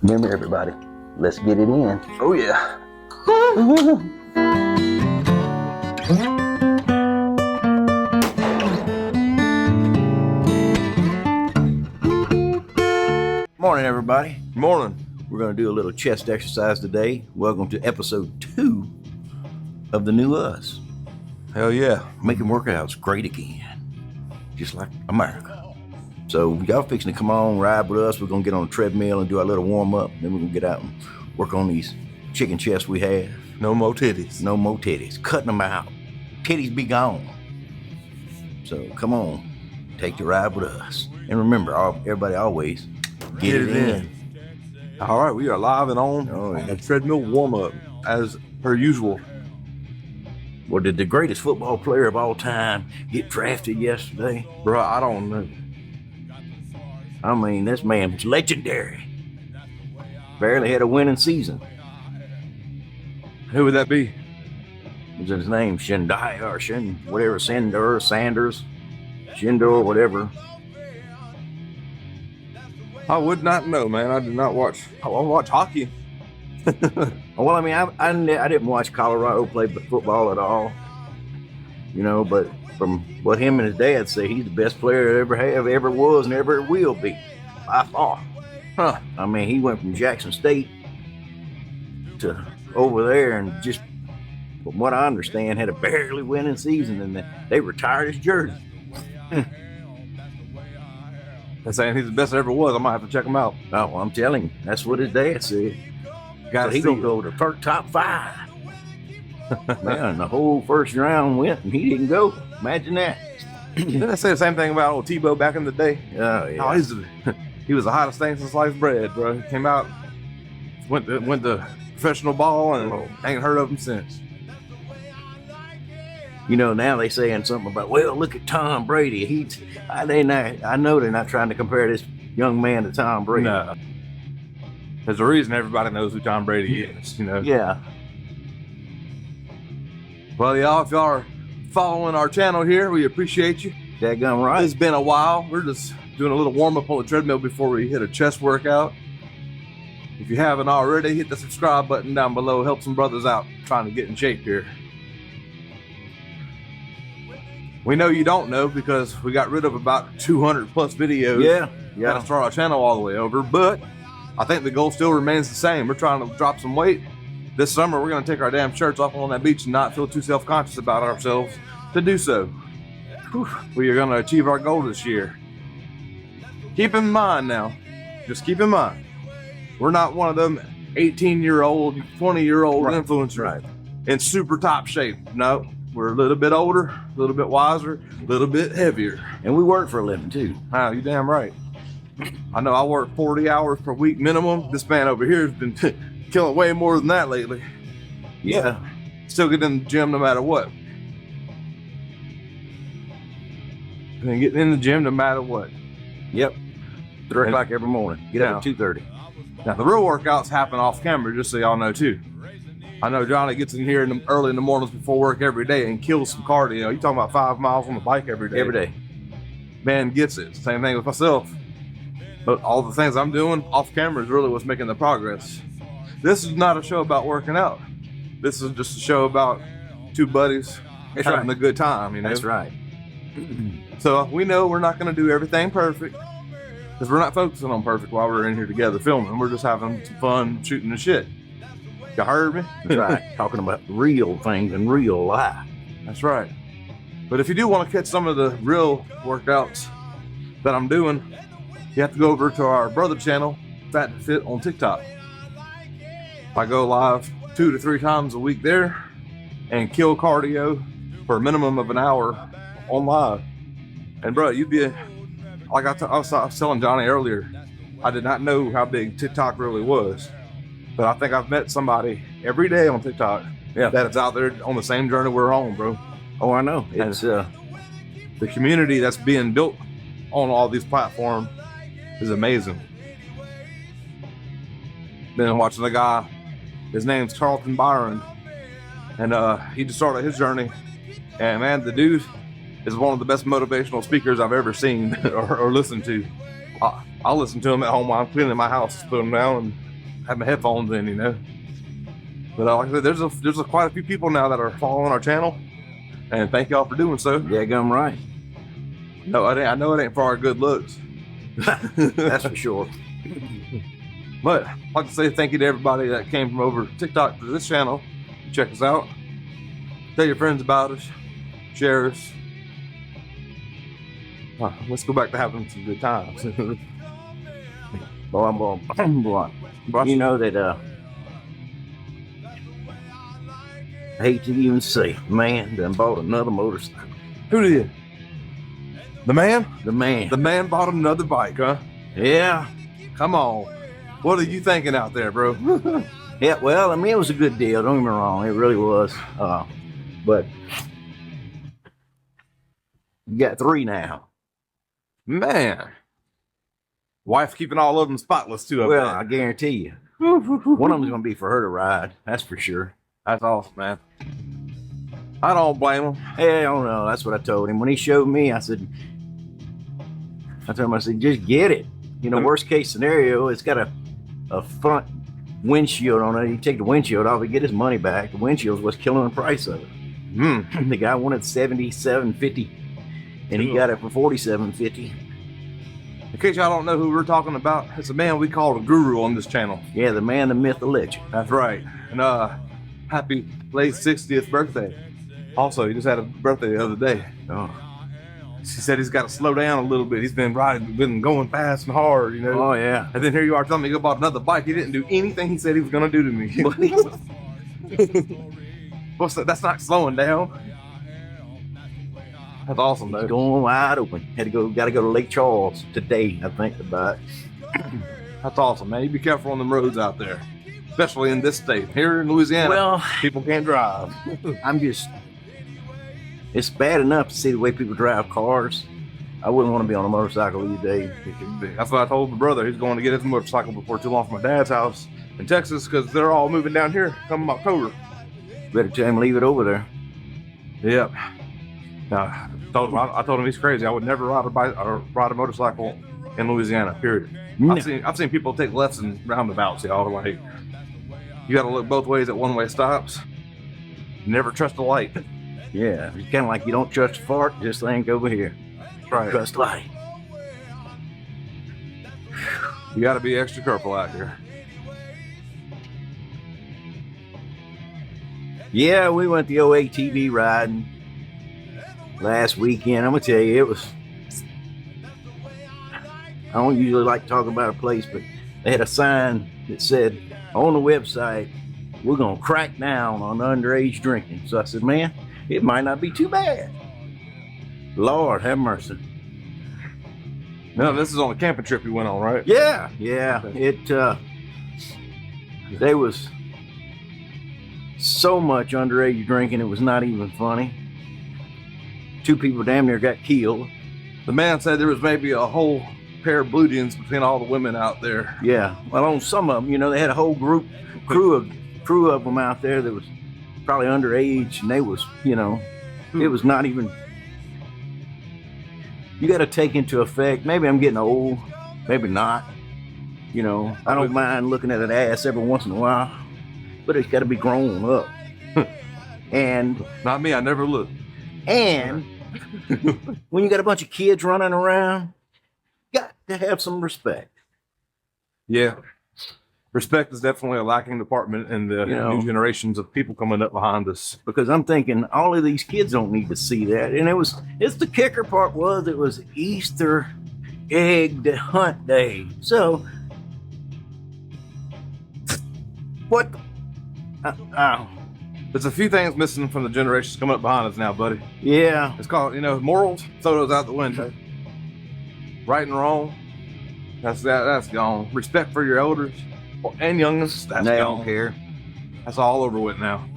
Remember, everybody, let's get it in. Oh, yeah. Morning, everybody. Morning. We're going to do a little chest exercise today. Welcome to episode 2 of the new us. Hell yeah. Making workouts great again, just like America. So y'all fixing to come on, ride with us. We're going to get on a treadmill and do our little warm-up. Then we're going to get out and work on these chicken chests we have. No more titties. No more titties. Cutting them out. Titties be gone. So come on, take the ride with us. And remember, everybody always get it in. All right, we are live and on a treadmill warm-up as per usual. Well, did the greatest football player of all time get drafted yesterday? Bro, I don't know. I mean, this man was legendary. Barely had a winning season. Who would that be? Was his name Shendai or whatever, Sanders, Shindo, whatever. I would not know, man. I did not watch. I watch hockey. Well, I mean, I didn't watch Colorado play football at all, you know, but from what him and his dad say, he's the best player ever was, and ever will be, by far. Huh. I mean, he went from Jackson State to over there, and just, from what I understand, had a barely winning season, and they retired his jersey. They're saying he's the best there ever was. I might have to check him out. Oh, well, I'm telling you, that's what his dad said. So he's gonna go to top 5. Man, the whole first round went, and he didn't go. Imagine that. Didn't I say the same thing about old Tebow back in the day? Oh, yeah. Oh, he was the hottest thing since sliced bread, bro. He came out, went to professional ball, and ain't heard of him since. You know, now they saying something about, well, look at Tom Brady. I know they're not trying to compare this young man to Tom Brady. No. There's a reason everybody knows who Tom Brady is, you know? Yeah. Well, y'all, if y'all are following our channel here, we appreciate you. Dadgum right. It's been a while. We're just doing a little warm-up on the treadmill before we hit a chest workout. If you haven't already, hit the subscribe button down below. Help some brothers out trying to get in shape here. We know you don't know because we got rid of about 200 plus videos. Yeah. Got to start our channel all the way over, but I think the goal still remains the same. We're trying to drop some weight. This summer, we're going to take our damn shirts off on that beach and not feel too self-conscious about ourselves to do so. Whew. We are going to achieve our goal this year. Keep in mind now, just keep in mind, we're not one of them 18-year-old, 20-year-old influencers in super top shape. No, we're a little bit older, a little bit wiser, a little bit heavier. And we work for a living, too. Oh, you damn right. I know I work 40 hours per week minimum. This man over here has been killing way more than that lately. Yeah. Still get in the gym no matter what. And getting in the gym no matter what. Yep. 3 o'clock every morning. Get up at 2:30. Now, the real workouts happen off camera, just so y'all know, too. I know Johnny gets in here early in the mornings before work every day and kills some cardio. You're talking about 5 miles on the bike every day. Every day. Man gets it. Same thing with myself. But all the things I'm doing off camera is really what's making the progress. This is not a show about working out. This is just a show about 2 buddies having a good time, you know? That's right. So we know we're not going to do everything perfect because we're not focusing on perfect while we're in here together filming. We're just having some fun shooting the shit. You heard me? That's right. Talking about real things in real life. That's right. But if you do want to catch some of the real workouts that I'm doing, you have to go over to our brother channel, Fat to Fit on TikTok. I go live 2 to 3 times a week there and kill cardio for a minimum of an hour on live. And bro, you'd be like I was telling Johnny earlier, I did not know how big TikTok really was, but I think I've met somebody every day on TikTok that is out there on the same journey we're on, bro. Oh, I know. It's the community that's being built on all these platforms is amazing. Been watching a guy, his name's Carlton Byron, and he just started his journey, and man, the dude is one of the best motivational speakers I've ever seen or listened to. I'll listen to him at home while I'm cleaning my house, put him down, and have my headphones in, you know. But like I said, there's quite a few people now that are following our channel, and thank y'all for doing so. Yeah, I'm right. No, I know it ain't for our good looks. That's for sure. But I'd like to say thank you to everybody that came from over TikTok to this channel. Check us out. Tell your friends about us. Share us. Let's go back to having some good times. Boy. You know that I hate to even say, man done bought another motorcycle. Who did? The man? The man. The man bought another bike, huh? Yeah. Come on. What are you thinking out there, bro? Yeah, well, I mean, it was a good deal. Don't get me wrong. It really was. But you got 3 now. Man. Wife keeping all of them spotless, too. Well, I guarantee you. One of them's going to be for her to ride. That's for sure. That's awesome, man. I don't blame him. Hell no. That's what I told him. When he showed me, I told him, just get it. You know, worst case scenario, it's got a front windshield on it. You take the windshield off, you get his money back. The windshield's what's killing the price of it. The guy wanted $77.50, and he got it for $47.50. In case y'all don't know who we're talking about, it's a man we call a guru on this channel. Yeah, the man, the myth, the legend. That's right. And happy late 60th birthday. Also, he just had a birthday the other day. Oh. She said he's got to slow down a little bit. He's been going fast and hard, you know. Oh yeah. And then here you are telling me he bought another bike. He didn't do anything he said he was gonna do to me. What's that? That's not slowing down. That's awesome, though. He's going wide open. Got to go to Lake Charles today, I think, to buy it. That's awesome, man. You be careful on them roads out there, especially in this state. Here in Louisiana, well, people can't drive. It's bad enough to see the way people drive cars. I wouldn't want to be on a motorcycle these days. That's what I told my brother. He's going to get his motorcycle before too long from my dad's house in Texas, because they're all moving down here come October. Better tell him leave it over there. Yep. I told him he's crazy. I would never ride a motorcycle in Louisiana, period. No. I've seen people take lefts and roundabouts, y'all. Like, you got to look both ways at one-way stops. Never trust a light. Yeah, it's kind of like you don't trust a fart, just think over here. Right. Trust light. You got to be extra careful out here. Yeah, we went the OATV riding last weekend. I'm gonna tell you, it was. I don't usually like to talk about a place, but they had a sign that said on the website, "We're gonna crack down on underage drinking." So I said, "Man, it might not be too bad." Lord have mercy. No, this is on a camping trip you went on, right? Yeah. There was so much underage drinking, it was not even funny. 2 people damn near got killed. The man said there was maybe a whole pair of blue jeans between all the women out there. Yeah, well, on some of them, they had a whole crew of them out there that was probably underage, and they was, it was not even. You got to take into effect. Maybe I'm getting old, maybe not. I don't mind looking at an ass every once in a while, but it's got to be grown up. And not me. I never look. And when you got a bunch of kids running around, you got to have some respect. Yeah. Respect is definitely a lacking department in the new generations of people coming up behind us. Because I'm thinking all of these kids don't need to see that. And it's the kicker part was it was Easter egg hunt day. So what? There's a few things missing from the generations coming up behind us now, buddy. Yeah. It's called, morals, throw those out the window. Right and wrong, that's gone. Respect for your elders and youngest, that's they gone. Don't care. That's all over with now.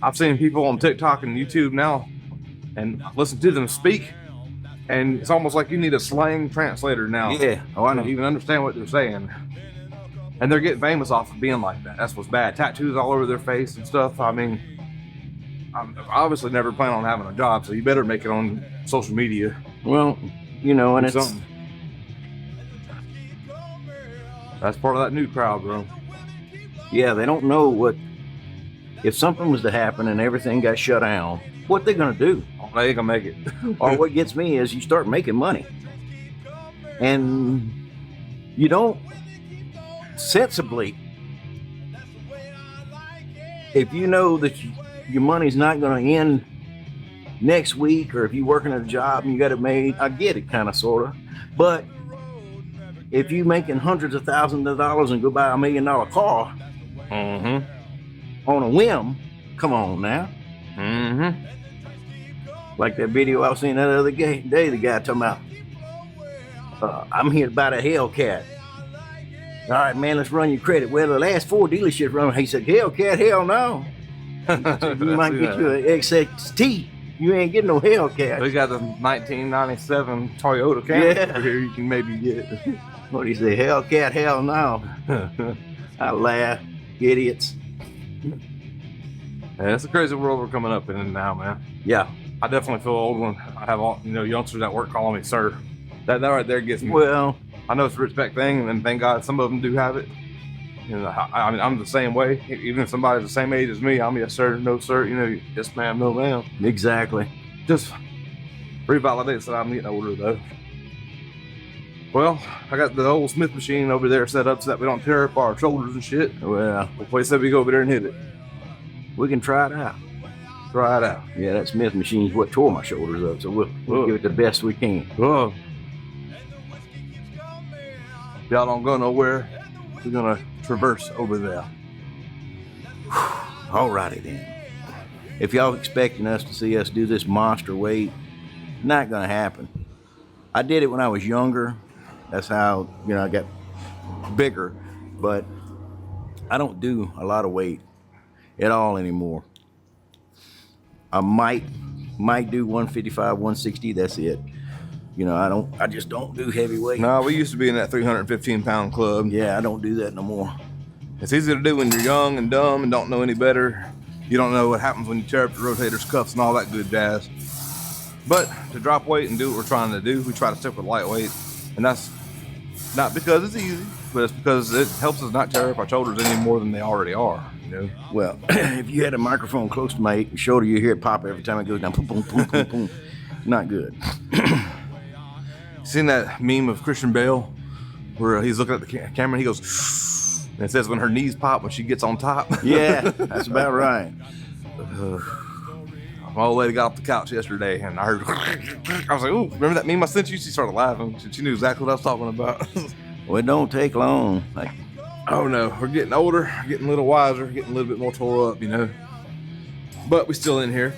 I've seen people on TikTok and YouTube now and listen to them speak, and it's almost like you need a slang translator now. Yeah. Oh, I know. To even understand what they're saying. And they're getting famous off of being like that. That's what's bad. Tattoos all over their face and stuff. I mean, I'm obviously never plan on having a job, so you better make it on social media. Well, and it's something. That's part of that new crowd, bro. Yeah, they don't know what, if something was to happen and everything got shut down, what they're gonna do. Oh, they ain't gonna make it. Or what gets me is you start making money. And you don't sensibly, if you know that your money's not gonna end next week, or if you're working at a job and you got it made, I get it, kind of, sort of. But if you making hundreds of thousands of dollars and go buy $1 million car on a whim, come on now. Like that video I was seeing that other day, the guy talking about, I'm here to buy the Hellcat. All right, man, let's run your credit. Well, the last 4 dealerships run. He said, Hellcat, hell no. Said, you might get you an XXT. You ain't getting no Hellcat. We got the 1997 Toyota Camry Yeah. here you can maybe get. What do you say? Hellcat, hell no. I laugh. Idiots. Yeah, it's a crazy world we're coming up in now, man. Yeah. I definitely feel old when I have all youngsters at work calling me sir. That right there gets me. Well, I know it's a respect thing, and thank God some of them do have it. I mean, I'm the same way. Even if somebody's the same age as me, I'm yes sir, no sir. Yes ma'am, no ma'am. exactly. Just revalidates that I'm getting older, though. Well, I got the old Smith machine over there set up so that we don't tear up our shoulders and shit. Well, The place said we go over there and hit it. we can try it out. Try it out. Yeah, that Smith machine's what tore my shoulders up, so we'll give it the best we can. Whoa. Y'all don't go nowhere. We're gonna traverse over there. Alrighty then. If y'all expecting us to see us do this monster weight, not gonna happen. I did it when I was younger. That's how, I got bigger, but I don't do a lot of weight at all anymore. I might do 155, 160, that's it. I just don't do heavy weight. No, we used to be in that 315 pound club. Yeah, I don't do that no more. It's easy to do when you're young and dumb and don't know any better. You don't know what happens when you tear up the rotators, cuffs, and all that good jazz. But to drop weight and do what we're trying to do, we try to stick with lightweight. And that's not because it's easy, but it's because it helps us not tear up our shoulders any more than they already are. Well, if you had a microphone close to my shoulder, you hear it pop every time it goes down. Boom, boom, boom, boom, boom. Not good. Seen that meme of Christian Bale where he's looking at the camera and he goes, and it says when her knees pop when she gets on top? Yeah, that's about right. My old lady got off the couch yesterday and I heard, I was like, ooh, remember that meme I sent you? She started laughing. She knew exactly what I was talking about. Well, it don't take long. Oh no, we're getting older, getting a little wiser, getting a little bit more tore up, But we still in here.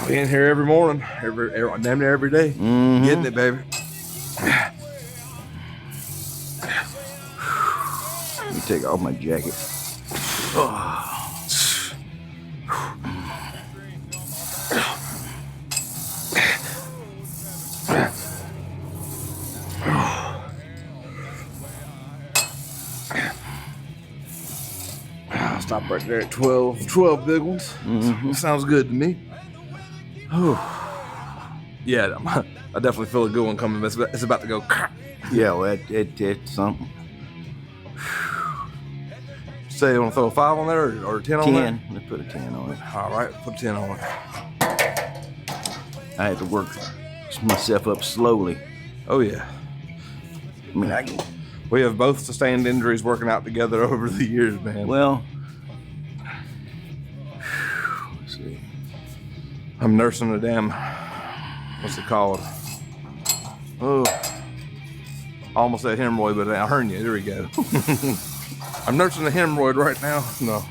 We in here every morning, damn near every day. Mm-hmm. Getting it, baby. Let me take off my jacket. I'll stop right there at 12 big ones. Mm-hmm. Sounds good to me. Yeah, I definitely feel a good one coming. It's about to go. Yeah, well, it's something. Say you want to throw a 5 on there or 10 on there? 10. Let's put a 10 on it. All right, put 10 on it. I had to work myself up slowly. Oh yeah. I mean, I can. We have both sustained injuries working out together over the years, man. Well, let's see. I'm nursing a damn, what's it called? Oh, I almost said hemorrhoid, but a hernia. There we go. I'm nursing a hemorrhoid right now. No,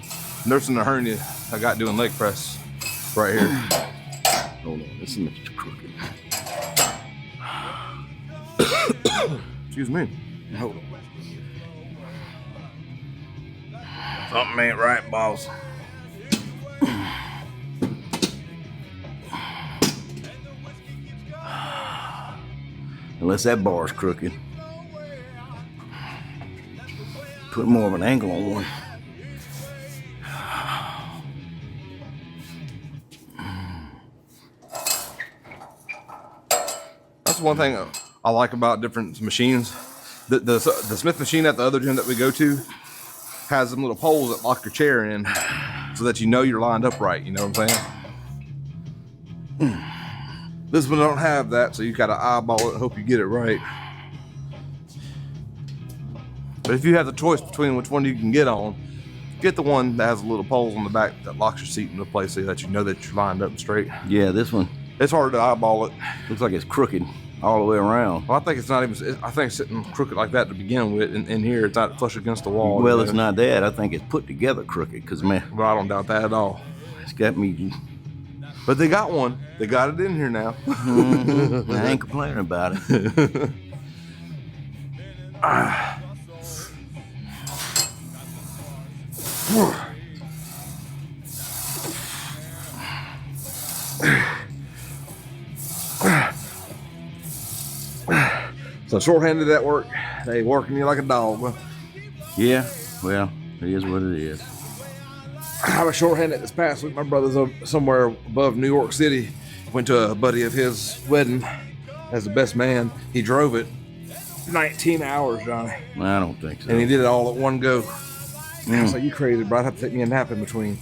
nursing a hernia I got doing leg press right here. Hold on, this is crooked. Excuse me. Hold on. Something ain't right, boss. Unless that bar's crooked. Put more of an angle on one. That's one thing I like about different machines. The Smith machine at the other gym that we go to has some little poles that lock your chair in so that you know you're lined up right. You know what I'm saying? This one don't have that, so you got to eyeball it and hope you get it right. But if you have the choice between which one you can get on, get the one that has the little poles on the back that locks your seat into place so that you know that you're lined up and straight. Yeah, this one It's hard to eyeball it. looks like it's crooked all the way around. Well, I think it's not even. I think it's sitting crooked like that to begin with. In here, it's not flush against the wall. Well, it's not that. I think it's put together crooked because, man, But I don't doubt that at all. it's got me. But they got one. They got it in here now. I ain't complaining about it. So short-handed at work, they working you like a dog. Well, Yeah, well, it is what it is. I was short-handed this past week. My brother's up somewhere above New York City. Went to a buddy of his wedding as the best man. He drove it 19 hours, Johnny. I don't think so. And he did it all at one go. I was like, you crazy, bro. I'd have to take me a nap in between.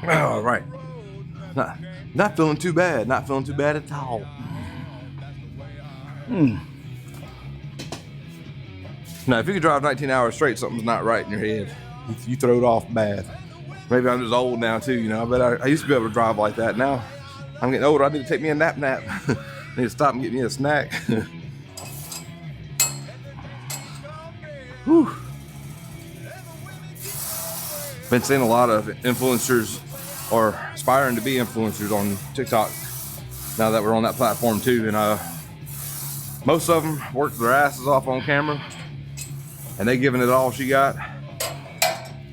All right. Not feeling too bad. Not feeling too bad at all. Now, if you could drive 19 hours straight, something's not right in your head. You throw it off bad. Maybe I'm just old now, too, you know. But I used to be able to drive like that. Now, I'm getting older. I need to take me a nap. I need to stop and get me a snack. Whew. Been seeing a lot of influencers or aspiring to be influencers on TikTok now that we're on that platform too, and most of them work their asses off on camera and they giving it all she got.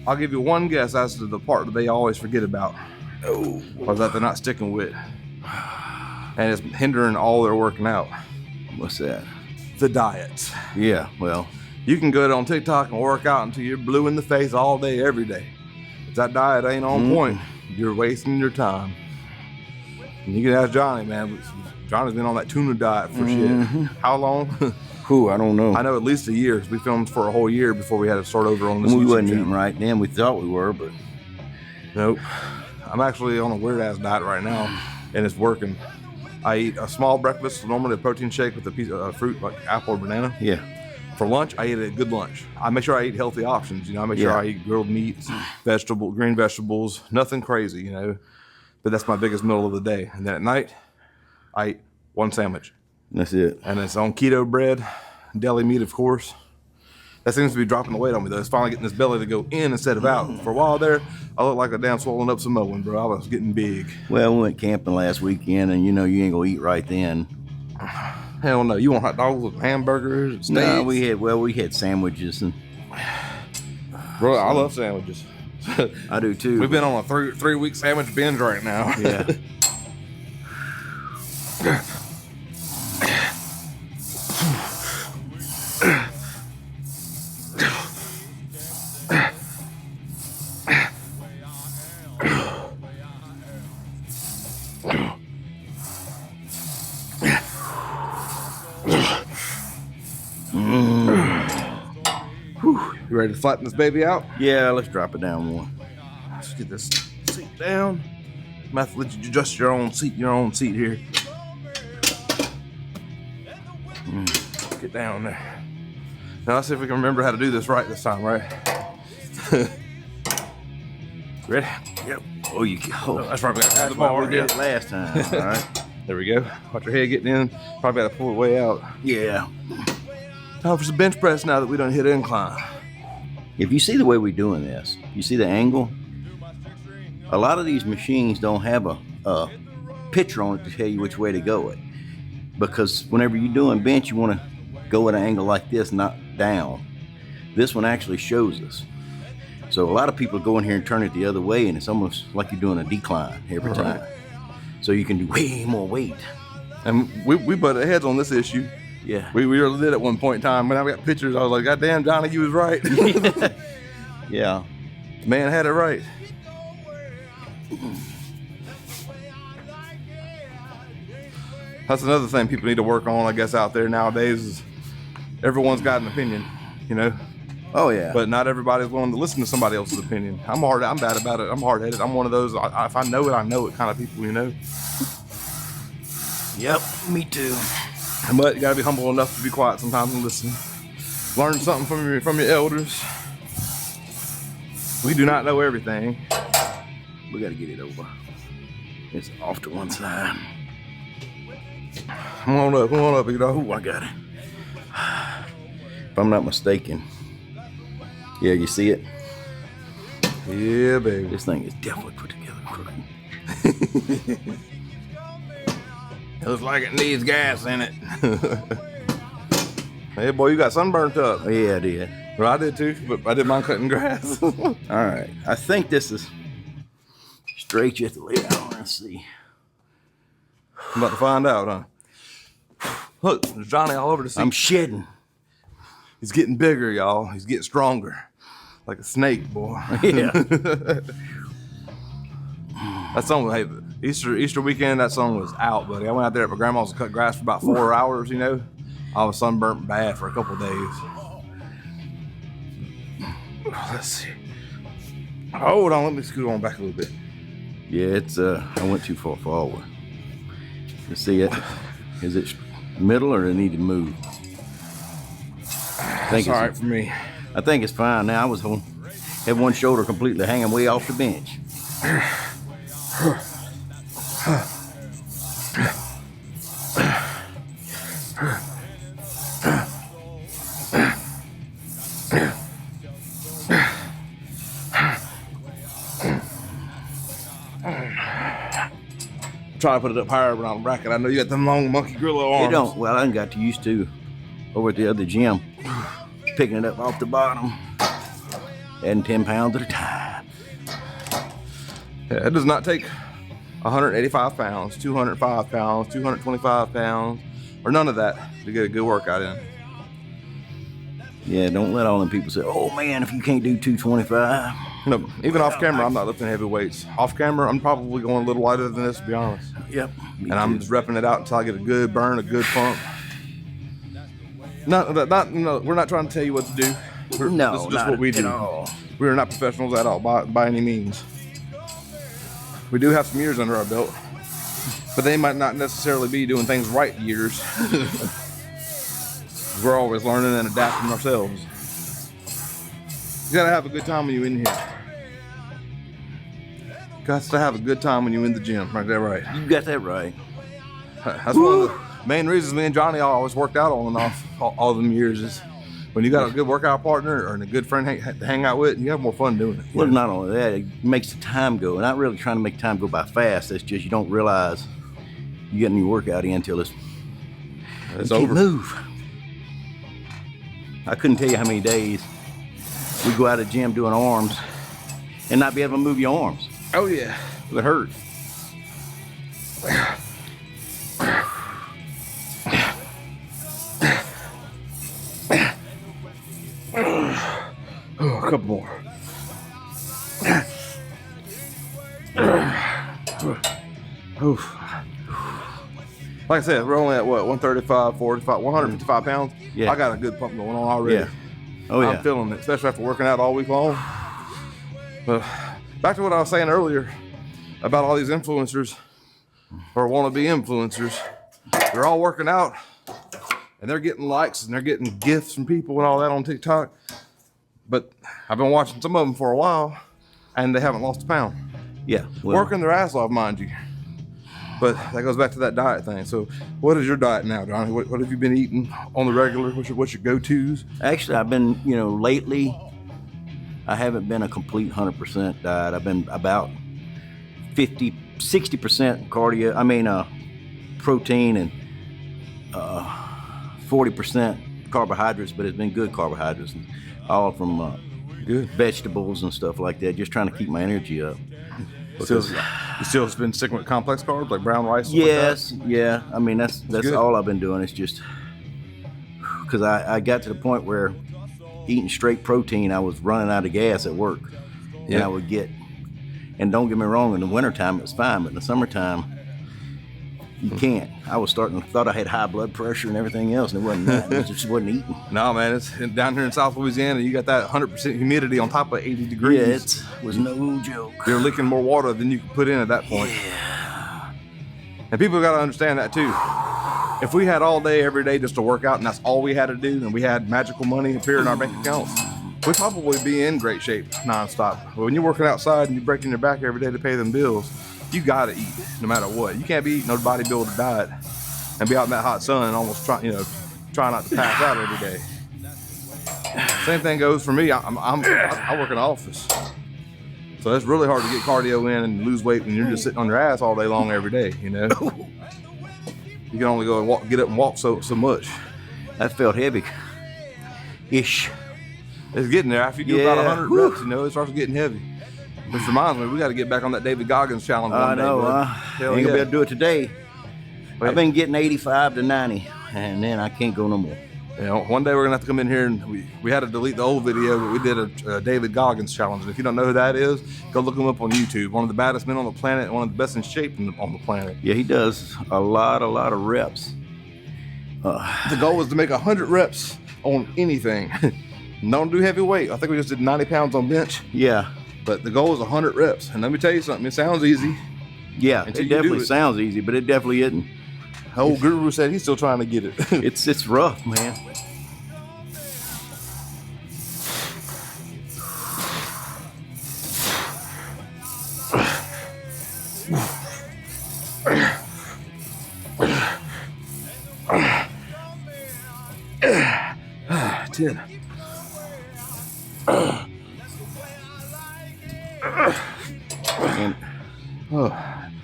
I'll give you one guess as to the part that they always forget about, or that they're not sticking with, and it's hindering all their working out. What's that? The diets. Yeah, well, You can go on TikTok and work out until you're blue in the face all day, every day. If that diet ain't on point, you're wasting your time. And you can ask Johnny, man. Johnny's been on that tuna diet for shit. How long? whew, I don't know. I know at least a year. We filmed for a whole year before we had to start over on this. We YouTube wasn't channel. eating right then. We thought we were, but Nope. I'm actually on a weird ass diet right now, and it's working. I eat a small breakfast, normally a protein shake with a piece of fruit like apple or banana. yeah. For lunch, I eat a good lunch. I make sure I eat healthy options. You know, I make sure I eat grilled meats, green vegetables, nothing crazy. You know, but that's my biggest meal of the day. And then at night, I eat one sandwich, That's it. and it's on keto bread, deli meat, of course. That seems to be dropping the weight on me though. It's finally getting this belly to go in instead of out. For a while there, I looked like a damn swollen up Samoan, bro. I was getting big. Well, we went camping last weekend, and you know you ain't gonna eat right then. Hell no. You want hot dogs with hamburgers and steaks? No, we had sandwiches, and Bro, I love sandwiches. I do too. We've been on a three-week sandwich binge right now. Yeah. You ready to flatten this baby out? Yeah, let's drop it down one. Let's get this seat down. I'm gonna have to let you adjust your own seat here. Get down there. Now let's see if we can remember how to do this right this time, right? Ready? Yep. Oh, you. Oh, That's right. We got to that's the why bar. we did it last time. All right. There we go. Watch your head getting in. Probably got to pull it way out. Yeah. Time for some bench press now that we done hit incline. If you see the way we're doing this, you see the angle. A lot of these machines don't have a picture on it to tell you which way to go it, because whenever you're doing bench, you want to go at an angle like this, not down. This one actually shows us. So a lot of people go in here and turn it the other way, and it's almost like you're doing a decline every time. So you can do way more weight. And we butted heads on this issue. Yeah. We really did at one point in time. When I got pictures, I was like, God damn, Johnny, you was right. Yeah. Man had it right. That's another thing people need to work on, I guess, out there nowadays is everyone's got an opinion, you know. Oh yeah. But not everybody's willing to listen to somebody else's opinion. I'm bad about it. I'm hard-headed. I'm one of those, if I know it kind of people, you know. Yep, me too. But you gotta be humble enough to be quiet sometimes and listen. Learn something from your elders. We do not know everything. We gotta get it over. It's off to one side. Come on up, you know. Oh, I got it. If I'm not mistaken. Yeah, you see it? Yeah, baby. This thing is definitely put together crooked. It looks like it needs gas in it. Hey, boy, you got sunburnt up. Oh, yeah, I did. Well, I did too, but I did mine cutting grass. All right. I think this is straight. You have to lay it on and see. I'm about to find out, huh? Look, there's Johnny all over the seat. I'm shedding. He's getting bigger, y'all. He's getting stronger. Like a snake, boy. Yeah. That song, hey, Easter weekend, that song was out, buddy. I went out there at my grandma's and cut grass for about 4 hours, you know. I was sunburnt bad for a couple of days. Let's see. Hold on, let me scoot on back a little bit. Yeah, it's I went too far forward. You see it? Is it middle or it need to move? I think It's all right for me. I think it's fine now. I was had one shoulder completely hanging way off the bench. Trying to put it up higher around the bracket. I know you got them long monkey gorilla arms. They don't. Well, I done got used to over at the other gym, picking it up off the bottom, adding 10 pounds at a time. Yeah, it does not take 185 pounds, 205 pounds, 225 pounds, or none of that to get a good workout in. Yeah, don't let all them people say, "Oh man, if you can't do 225." No, even off camera, I'm not lifting heavy weights. Off camera, I'm probably going a little lighter than this, to be honest. Yep. And I'm just repping it out until I get a good burn, a good pump. No, we're not trying to tell you what to do. No, this is just not what we do. at all. We are not professionals at all, by any means. We do have some years under our belt, but they might not necessarily be doing things right years. We're always learning and adapting ourselves. You gotta have a good time when you're in here. Got to have a good time when you're in the gym. Right there, right? You got that right. That's one of the main reasons me and Johnny always worked out on and off all them years is when you got a good workout partner or a good friend to hang out with, you have more fun doing it. Well, not only that, it makes the time go. Not really trying to make time go by fast. It's just you don't realize you're getting your workout in until it's over. Move. I couldn't tell you how many days we go out of the gym doing arms and not be able to move your arms. Oh yeah, it hurt. Oh, a couple more. Like I said, we're only at what, 135, 45, 155 pounds. Yeah. I got a good pump going on already. Yeah. Oh yeah. I'm feeling it, especially after working out all week long. But back to what I was saying earlier about all these influencers or wannabe influencers. They're all working out and they're getting likes and they're getting gifts from people and all that on TikTok. But I've been watching some of them for a while and they haven't lost a pound. Yeah. Well, Working their ass off, mind you. But that goes back to that diet thing. So what is your diet now, Johnny? What have you been eating on the regular? What's your go-tos? Actually, I've been, lately, I haven't been a complete 100% diet. I've been about 60% protein and 40% carbohydrates, but it's been good carbohydrates, all from Good vegetables and stuff like that, just trying to keep my energy up. You still been sticking with complex carbs like brown rice? Yes, yeah. I mean, that's good. all I've been doing. It's just because I got to the point where eating straight protein, I was running out of gas at work, and I would get, And don't get me wrong, in the wintertime it's fine, but in the summertime, you can't. I was thought I had high blood pressure and everything else, and it wasn't that. It just wasn't eating. No, man, it's down here in South Louisiana. You got that 100% humidity on top of 80 degrees. Yeah, it was no joke. You're leaking more water than you can put in at that point. Yeah. And people got to understand that too. If we had all day, every day just to work out, and that's all we had to do, and we had magical money appear in our bank accounts, we'd probably be in great shape nonstop. But when you're working outside and you're breaking your back every day to pay them bills, you gotta eat no matter what. You can't be eating no bodybuilder diet and be out in that hot sun and almost try not to pass out every day. Same thing goes for me. I work in an office, so it's really hard to get cardio in and lose weight when you're just sitting on your ass all day long every day. You know, you can only go and get up and walk so much. That felt heavy. Ish. It's getting there. After you do about 100 reps, it starts getting heavy. Which reminds me, we got to get back on that David Goggins challenge one day. I know, bro. ain't gonna be able to do it today. I've been getting 85 to 90, and then I can't go no more. One day we're gonna have to come in here, and we had to delete the old video, but we did a David Goggins challenge. And if you don't know who that is, go look him up on YouTube. One of the baddest men on the planet, and one of the best in shape on the planet. Yeah, he does a lot of reps. The goal was to make 100 reps on anything. Don't do heavy weight. I think we just did 90 pounds on bench. Yeah. But the goal is 100 reps. And let me tell you something, it sounds easy. Yeah, it definitely sounds easy, but it definitely isn't. Old Guru said he's still trying to get it. It's rough, man.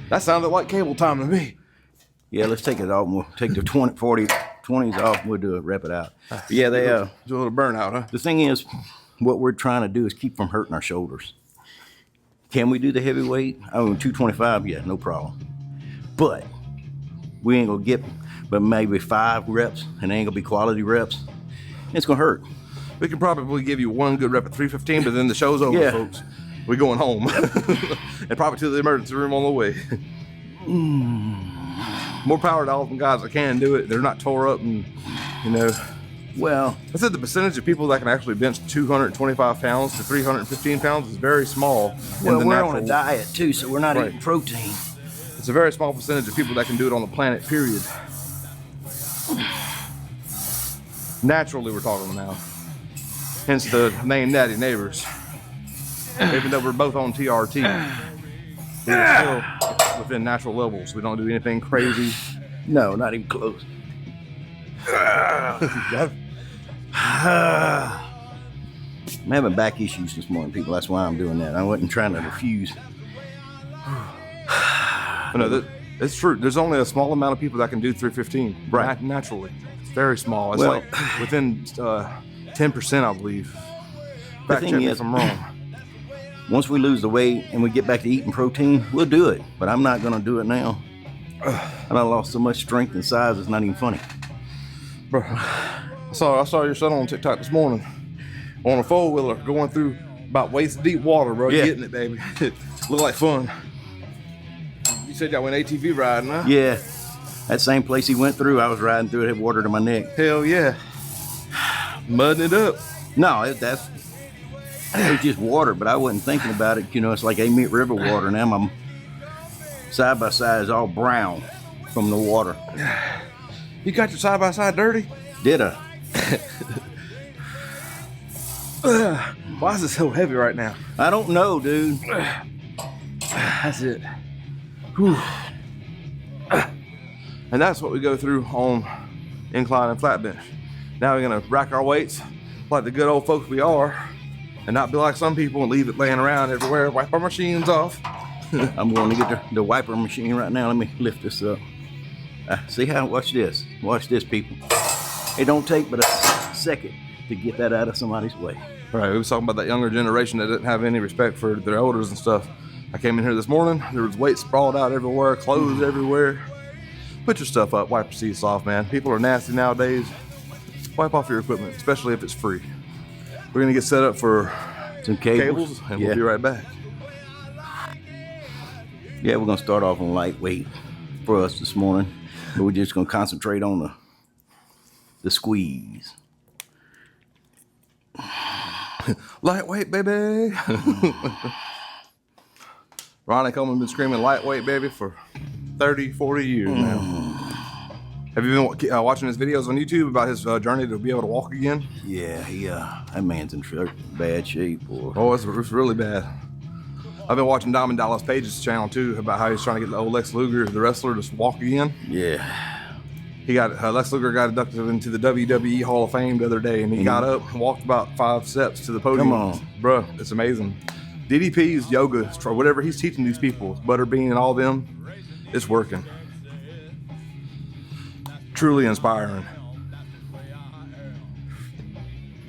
That sounded like cable time to me. Yeah, let's take it off. We'll take the 20s off. And we'll do it, rep it out. But yeah, they do a little burnout, huh? The thing is, what we're trying to do is keep from hurting our shoulders. Can we do the heavyweight? 225, yeah, no problem. But we ain't gonna get but maybe 5 reps, and they ain't gonna be quality reps. It's gonna hurt. We can probably give you one good rep at 315, but then the show's over, folks. We're going home. And probably to the emergency room on the way. More power to all of them guys that can do it. They're not tore up and, Well, I said the percentage of people that can actually bench 225 pounds to 315 pounds is very small. Well, we're on a diet too, so we're not eating protein. It's a very small percentage of people that can do it on the planet, period. Naturally, we're talking now. Hence the name Natty Neighbors. Even though we're both on TRT, we're still within natural levels. We don't do anything crazy. No, not even close. I'm having back issues this morning, people. That's why I'm doing that. I wasn't trying to refuse. No, it's true. There's only a small amount of people that can do 315 naturally. It's very small. It's like within 10%, I believe. The thing is, I'm wrong. Once we lose the weight and we get back to eating protein, we'll do it. But I'm not going to do it now. And I lost so much strength and size, it's not even funny. Bro, I saw your son on TikTok this morning on a four-wheeler going through about waist-deep water, bro. Yeah. Getting it, baby. Looked like fun. You said y'all went ATV riding, huh? Yeah. That same place he went through, I was riding through it, had water to my neck. Hell yeah. Mudding it up. No, it was just water, but I wasn't thinking about it. It's like Amite River water. Now my side by side is all brown from the water. You got your side by side dirty? Did I? Why is it so heavy right now? I don't know, dude. That's it. Whew. And that's what we go through on incline and flat bench. Now we're gonna rack our weights like the good old folks we are, and not be like some people and leave it laying around everywhere. Wipe our machines off. I'm going to get the wiper machine right now. Let me lift this up. See how? Watch this. Watch this, people. It don't take but a second to get that out of somebody's way. Right, we was talking about that younger generation that didn't have any respect for their elders and stuff. I came in here this morning, there was weight sprawled out everywhere, clothes everywhere. Put your stuff up, wipe your seats off, man. People are nasty nowadays. Wipe off your equipment, especially if it's free. We're gonna get set up for some cables and we'll be right back. Yeah, we're gonna start off on lightweight for us this morning. But we're just gonna concentrate on the squeeze. Lightweight, baby. Ronnie Coleman been screaming lightweight, baby, for 30, 40 years now. Have you been watching his videos on YouTube about his journey to be able to walk again? Yeah, that man's in bad shape, boy. Oh, it's really bad. I've been watching Diamond Dallas Page's channel too about how he's trying to get the old Lex Luger, the wrestler, to walk again. Yeah. He got Lex Luger got inducted into the WWE Hall of Fame the other day, and he got up and walked about 5 steps to the podium. Come on, bro, it's amazing. DDP's yoga, whatever he's teaching these people, Butterbean and all them, it's working. Truly inspiring.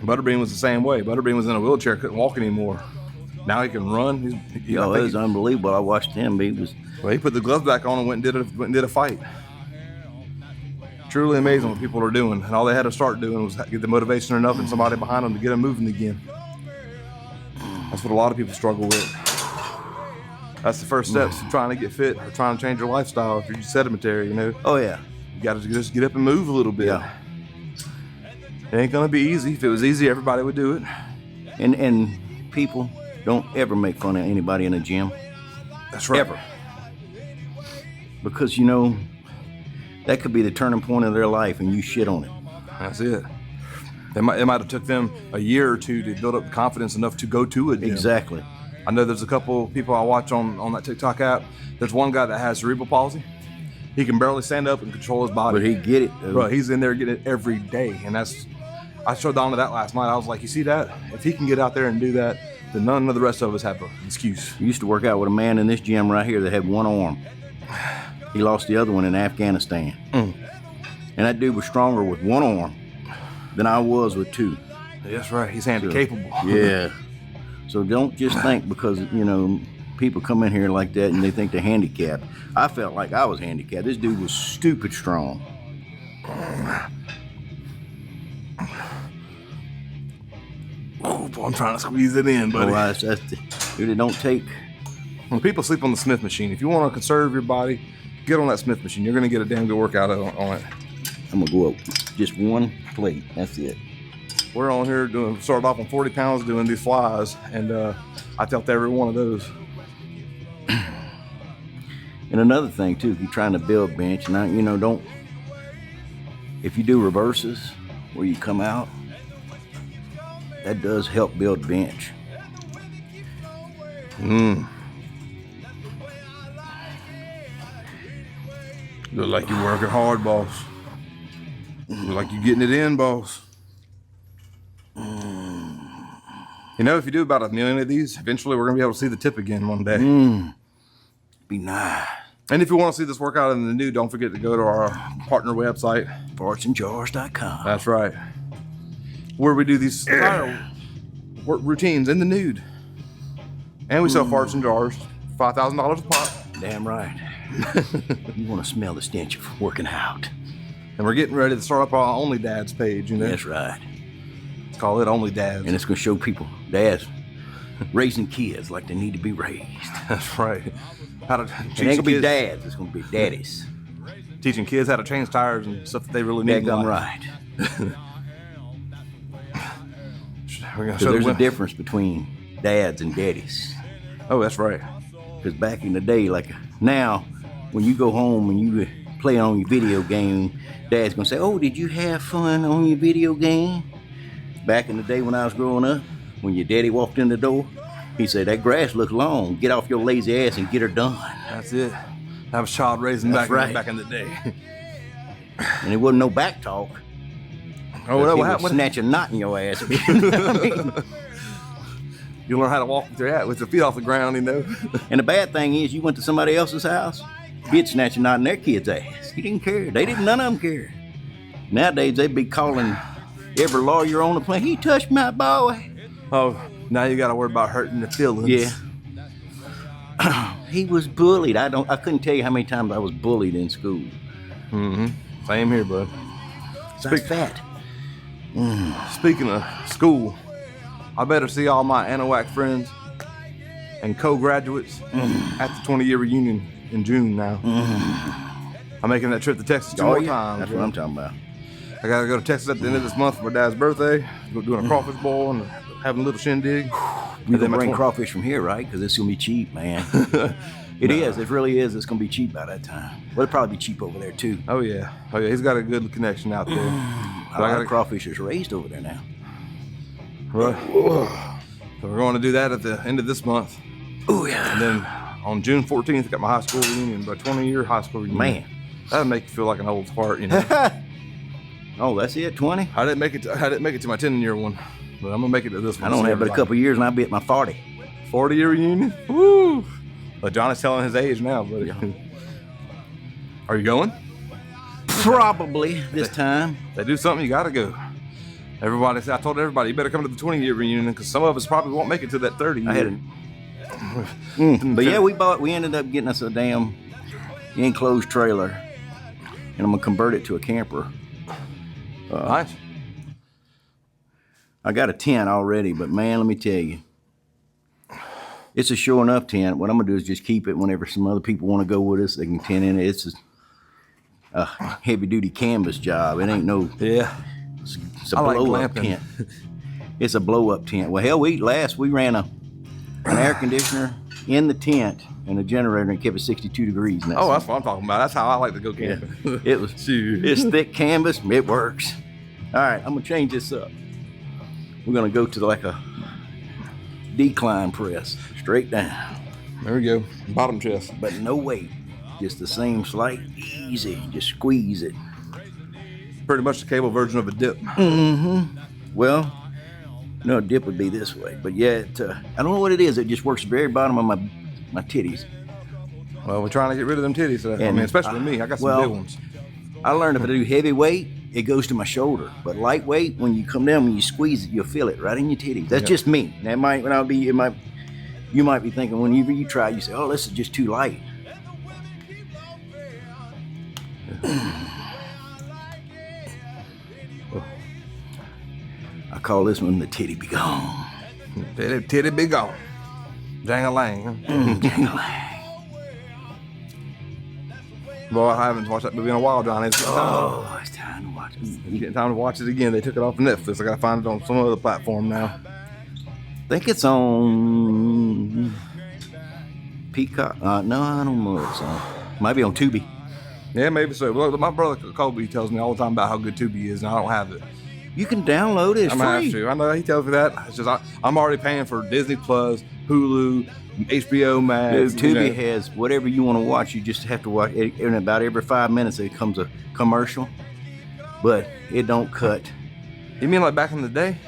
Butterbean was the same way. Butterbean was in a wheelchair, couldn't walk anymore. Now he can run. It was unbelievable. I watched him. He put the gloves back on and went and did a fight. Truly amazing what people are doing, and all they had to start doing was get the motivation enough and somebody behind them to get them moving again. That's what a lot of people struggle with. That's the first steps to trying to get fit or trying to change your lifestyle if you're sedentary, you know. Oh yeah. You gotta just get up and move a little bit. Yeah. It ain't gonna be easy. If it was easy, everybody would do it. And people don't ever make fun of anybody in a gym. That's right. Ever. Because, you know, that could be the turning point of their life and you shit on it. That's it. It might have took them a year or two to build up confidence enough to go to a gym. Exactly. I know there's a couple people I watch on that TikTok app. There's one guy that has cerebral palsy. He can barely stand up and control his body. But he get it. Bro, he's in there getting it every day. And I showed Donna that last night. I was like, you see that? If he can get out there and do that, then none of the rest of us have an excuse. I used to work out with a man in this gym right here that had one arm. He lost the other one in Afghanistan. And that dude was stronger with one arm than I was with two. That's right. He's handicapable. Yeah. So don't just think because, you know, people come in here like that and they think they're handicapped. I felt like I was handicapped. This dude was stupid strong. Oh, boy, I'm trying to squeeze it in, buddy. Dude, it don't take. When people sleep on the Smith machine, if you want to conserve your body, get on that Smith machine. You're going to get a damn good workout on it. I'm going to go up just one plate. That's it. We're on here started off on 40 pounds doing these flies, and I felt every one of those. And another thing, too, if you're trying to build bench, now, you know, if you do reverses where you come out, that does help build bench. Look like you're working hard, boss. Look like you're getting it in, boss. You know, if you do about 1 million of these, eventually we're going to be able to see the tip again one day. Be nice. And if you want to see this workout in the nude, don't forget to go to our partner website. fartsandjars.com. That's right. Where we do these entire routines in the nude. And we sell farts and jars, $5,000 a pop. Damn right. You want to smell the stench of working out. And we're getting ready to start up our Only Dads page, you know? That's right. Let's call it Only Dads. And it's going to show people, dads, raising kids like they need to be raised. That's right. How to It ain't going to be dads, it's going to be daddies. Teaching kids how to change tires and stuff that they really need. Damn right. We're gonna So there's a difference between dads and daddies. Oh, that's right. Because back in the day, like now, when you go home and you play on your video game, dad's going to say, oh, did you have fun on your video game? Back in the day when I was growing up, when your daddy walked in the door, he said, that grass looks long. Get off your lazy ass and get her done. That's it. That was child raising back in the day. And it wasn't no back talk. Oh, He what would snatch a knot in your ass. You know what I mean? You learn how to walk with your feet off the ground, you know. And the bad thing is, you went to somebody else's house, he'd snatch a knot in their kid's ass. He didn't care. None of them cared. Nowadays, they'd be calling every lawyer on the planet, he touched my boy. Oh, now you got to worry about hurting the feelings. Yeah. He was bullied. I couldn't tell you how many times I was bullied in school. Same here, bud. That's fat. Speaking of school, I better see all my Anahuac friends. and co-graduates at the 20-year reunion in June now. I'm making that trip to Texas two more times. That's what I'm talking about. I gotta go to Texas at the end of this month for my dad's birthday. Go doing a crawfish boil and having a little shindig. You can bring crawfish from here, right? Because it's gonna be cheap, man. It is. It really is. It's gonna be cheap by that time. Well, it'll probably be cheap over there too. Oh yeah. He's got a good connection out there. A lot of crawfish is raised over there now. Right. So we're going to do that at the end of this month. Oh yeah. And then on June 14th, I got my high school reunion, my 20-year high school reunion. Man, that'll make you feel like an old fart, you know. Oh, that's it. 20. I didn't make it to my 10-year one, but I'm gonna make it to this one. I don't have but a couple years, and I'll be at my 40. 40-year reunion. Woo! But John is telling his age now, buddy. Yeah. Are you going? Probably this time. They do something, you gotta go. I told everybody, you better come to the 20-year reunion because some of us probably won't make it to that 30 year. But yeah, we ended up getting us a damn enclosed trailer, and I'm gonna convert it to a camper. Nice. I got a tent already, but man, let me tell you, it's a sure enough tent. What I'm gonna do is just keep it. Whenever some other people want to go with us, they can tent in it. It's a heavy duty canvas job. It ain't no. Yeah. It's a blow up tent. It's a blow up tent. Well, hell, we ran an air conditioner in the tent and a generator and kept it 62 degrees. Oh, that's what I'm talking about. That's how I like to go camping. Yeah. It's thick canvas. It works. All right, I'm gonna change this up. We're gonna go to like a decline press, straight down. There we go, bottom chest. But no weight, just the same slight, easy. Just squeeze it. Pretty much the cable version of a dip. Mm-hmm. Well, no, a dip would be this way, but yeah, I don't know what it is. It just works the very bottom of my titties. Well, we're trying to get rid of them titties. I mean, especially me. I got some big ones. I learned if I do heavy weight, it goes to my shoulder. But lightweight, when you come down, when you squeeze it, you'll feel it right in your titties. That's just me. That might not be. You might be thinking when you try, you say, "Oh, this is just too light." I call this one the titty be gone. Titty be gone. Jang-a-lang. Huh? Jang-a-lang. Boy, I haven't watched that movie in a while, John. It's time to watch it. It's getting time to watch it again. They took it off Netflix. I gotta find it on some other platform now. I think it's on Peacock. No, I don't know what it's on. Might be on Tubi. Yeah, maybe so. Well, my brother Kobe tells me all the time about how good Tubi is, and I don't have it. You can download it. It's free. Have to. I know he tells me that. It's just I'm already paying for Disney Plus, Hulu, HBO Max. Dude, Tubi has whatever you want to watch. You just have to watch it. And about every 5 minutes, it comes a commercial, but it don't cut. You mean like back in the day?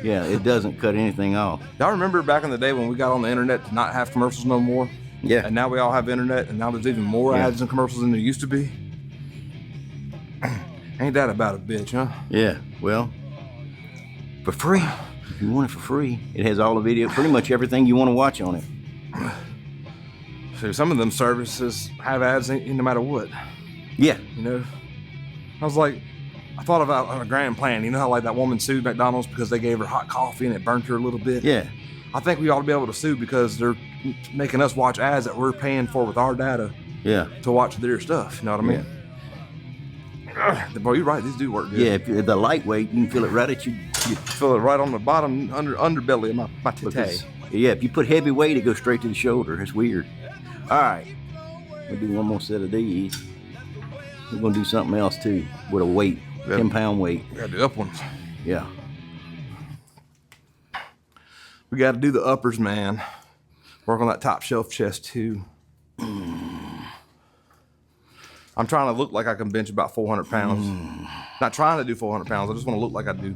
Yeah, it doesn't cut anything off. Y'all remember back in the day when we got on the internet to not have commercials no more? Yeah. And now we all have internet, and now there's even more ads and commercials than there used to be. Ain't that about a bitch, huh? Yeah, well, for free. If you want it for free, it has all the video, pretty much everything you want to watch on it. So some of them services have ads no matter what. Yeah. You know? I thought about a grand plan. You know how like that woman sued McDonald's because they gave her hot coffee and it burnt her a little bit? Yeah. I think we ought to be able to sue because they're making us watch ads that we're paying for with our data. Yeah. To watch their stuff. You know what I mean? Boy, you're right. These do work good. Yeah, if you're the lightweight, you can feel it right at you. You feel it right on the bottom underbelly of my titty. Yeah, if you put heavy weight, it goes straight to the shoulder. It's weird. All right, we'll do one more set of these. We're gonna do something else too with a weight, 10-pound weight. We gotta do up ones. Yeah. We gotta do the uppers, man. Work on that top shelf chest too. I'm trying to look like I can bench about 400 pounds. Not trying to do 400 pounds. I just want to look like I do.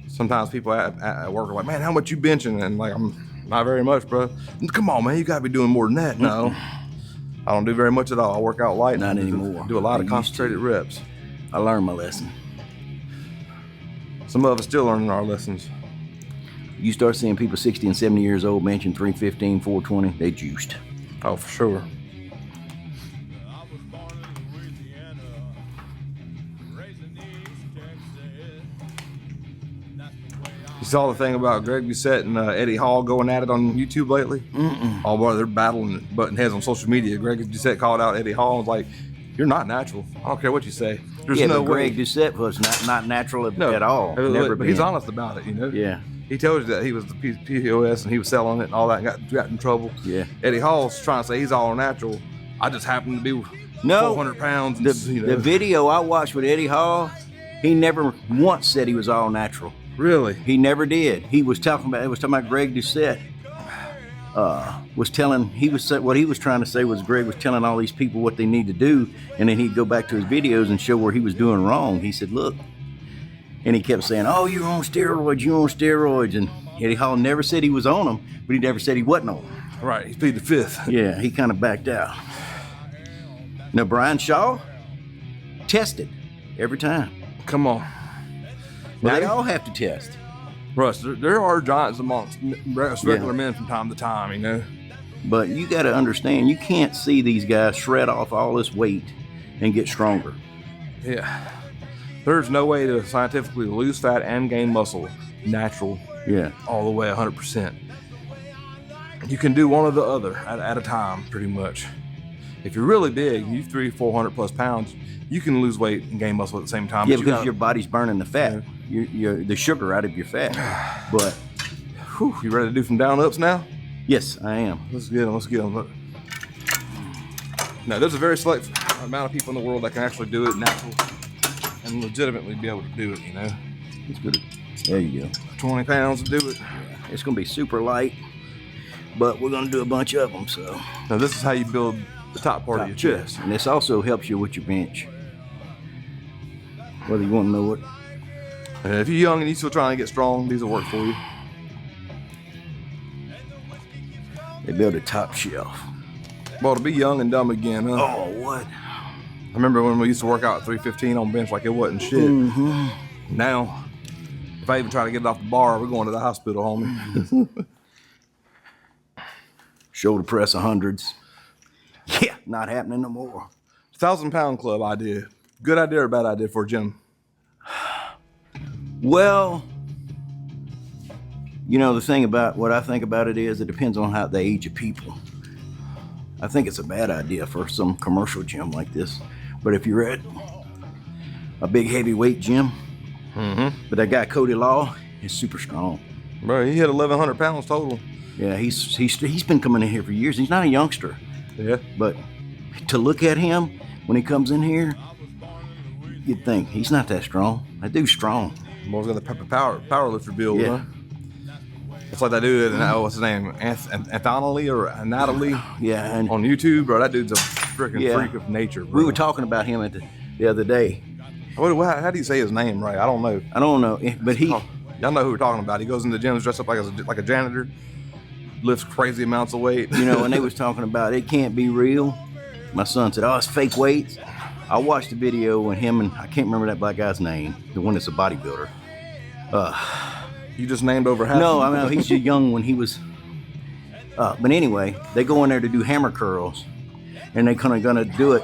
Sometimes people at work are like, man, how much you benching? And like, I'm not very much, bro. Come on, man. You got to be doing more than that. No, I don't do very much at all. I work out light. Not anymore. Do a lot of concentrated reps. I learned my lesson. Some of us still learning our lessons. You start seeing people 60 and 70 years old benching 315, 420, they juiced. Oh, for sure. saw the thing about Greg Doucette and Eddie Hall going at it on YouTube lately? Oh boy, they're battling button heads on social media. Greg Doucette called out Eddie Hall and was like, "You're not natural. I don't care what you say. There's no but way." Greg Doucette was not natural at all. Never but been. he's honest about it, you know. Yeah. He tells you that he was the POS and he was selling it and all that, and got in trouble. Yeah. Eddie Hall's trying to say he's all natural. I just happen to be 400 pounds. And, The video I watched with Eddie Hall, he never once said he was all natural. Really? He never did. He was talking about Greg Doucette. What he was trying to say was Greg was telling all these people what they need to do, and then he'd go back to his videos and show where he was doing wrong. He said, "Look," and he kept saying, "Oh, you're on steroids," and Eddie Hall never said he was on them, but he never said he wasn't on them. Right, he pleaded the fifth. Yeah, he kind of backed out. Now Brian Shaw tested every time. Come on. Well, they all have to test. Russ, there are giants amongst regular men from time to time, you know. But you got to understand, you can't see these guys shred off all this weight and get stronger. Yeah. There's no way to scientifically lose fat and gain muscle natural. Yeah. All the way 100%. You can do one or the other at a time, pretty much. If you're really big, you 300-400 plus pounds, you can lose weight and gain muscle at the same time. Yeah, because your body's burning the fat, the sugar out of your fat. But whew, you ready to do some down ups now? Yes, I am. Let's get them. Look. Now, there's a very select amount of people in the world that can actually do it natural and legitimately be able to do it, you know. It's good. There you go. 20 pounds to do it. It's going to be super light, but we're going to do a bunch of them. So now this is how you build the top part of your chest. And this also helps you with your bench. Whether you want to know it. If you're young and you're still trying to get strong, these will work for you. They build a top shelf. Well, to be young and dumb again, huh? Oh, what? I remember when we used to work out at 315 on bench like it wasn't shit. Mm-hmm. Now, if I even try to get it off the bar, we're going to the hospital, homie. Shoulder press 100s. Yeah, not happening no more. 1,000-pound club idea. Good idea or bad idea for a gym? Well, you know, the thing about what I think about it is it depends on how the age of people. I think it's a bad idea for some commercial gym like this. But if you're at a big heavyweight gym, but that guy Cody Law is super strong. Bro, he hit 1,100 pounds total. Yeah, he's been coming in here for years. He's not a youngster. Yeah. But to look at him when he comes in here, you'd think he's not that strong. That dude's strong. Boy's got the power lifter build, Yeah. huh? It's like that dude, what's his name? Anthony or Natalie? Yeah. And on YouTube, bro, that dude's a freaking freak of nature, bro. We were talking about him the other day. How do you say his name right? I don't know. I don't know, but y'all know who we're talking about. He goes in the gym dressed up like a janitor, lifts crazy amounts of weight. You know, and they was talking about it can't be real. My son said, "Oh, it's fake weights." I watched the video when him and I can't remember that black guy's name, the one that's a bodybuilder. You just named over half. No, I mean he's just young when he was. But anyway, they go in there to do hammer curls, and they kind of gonna do it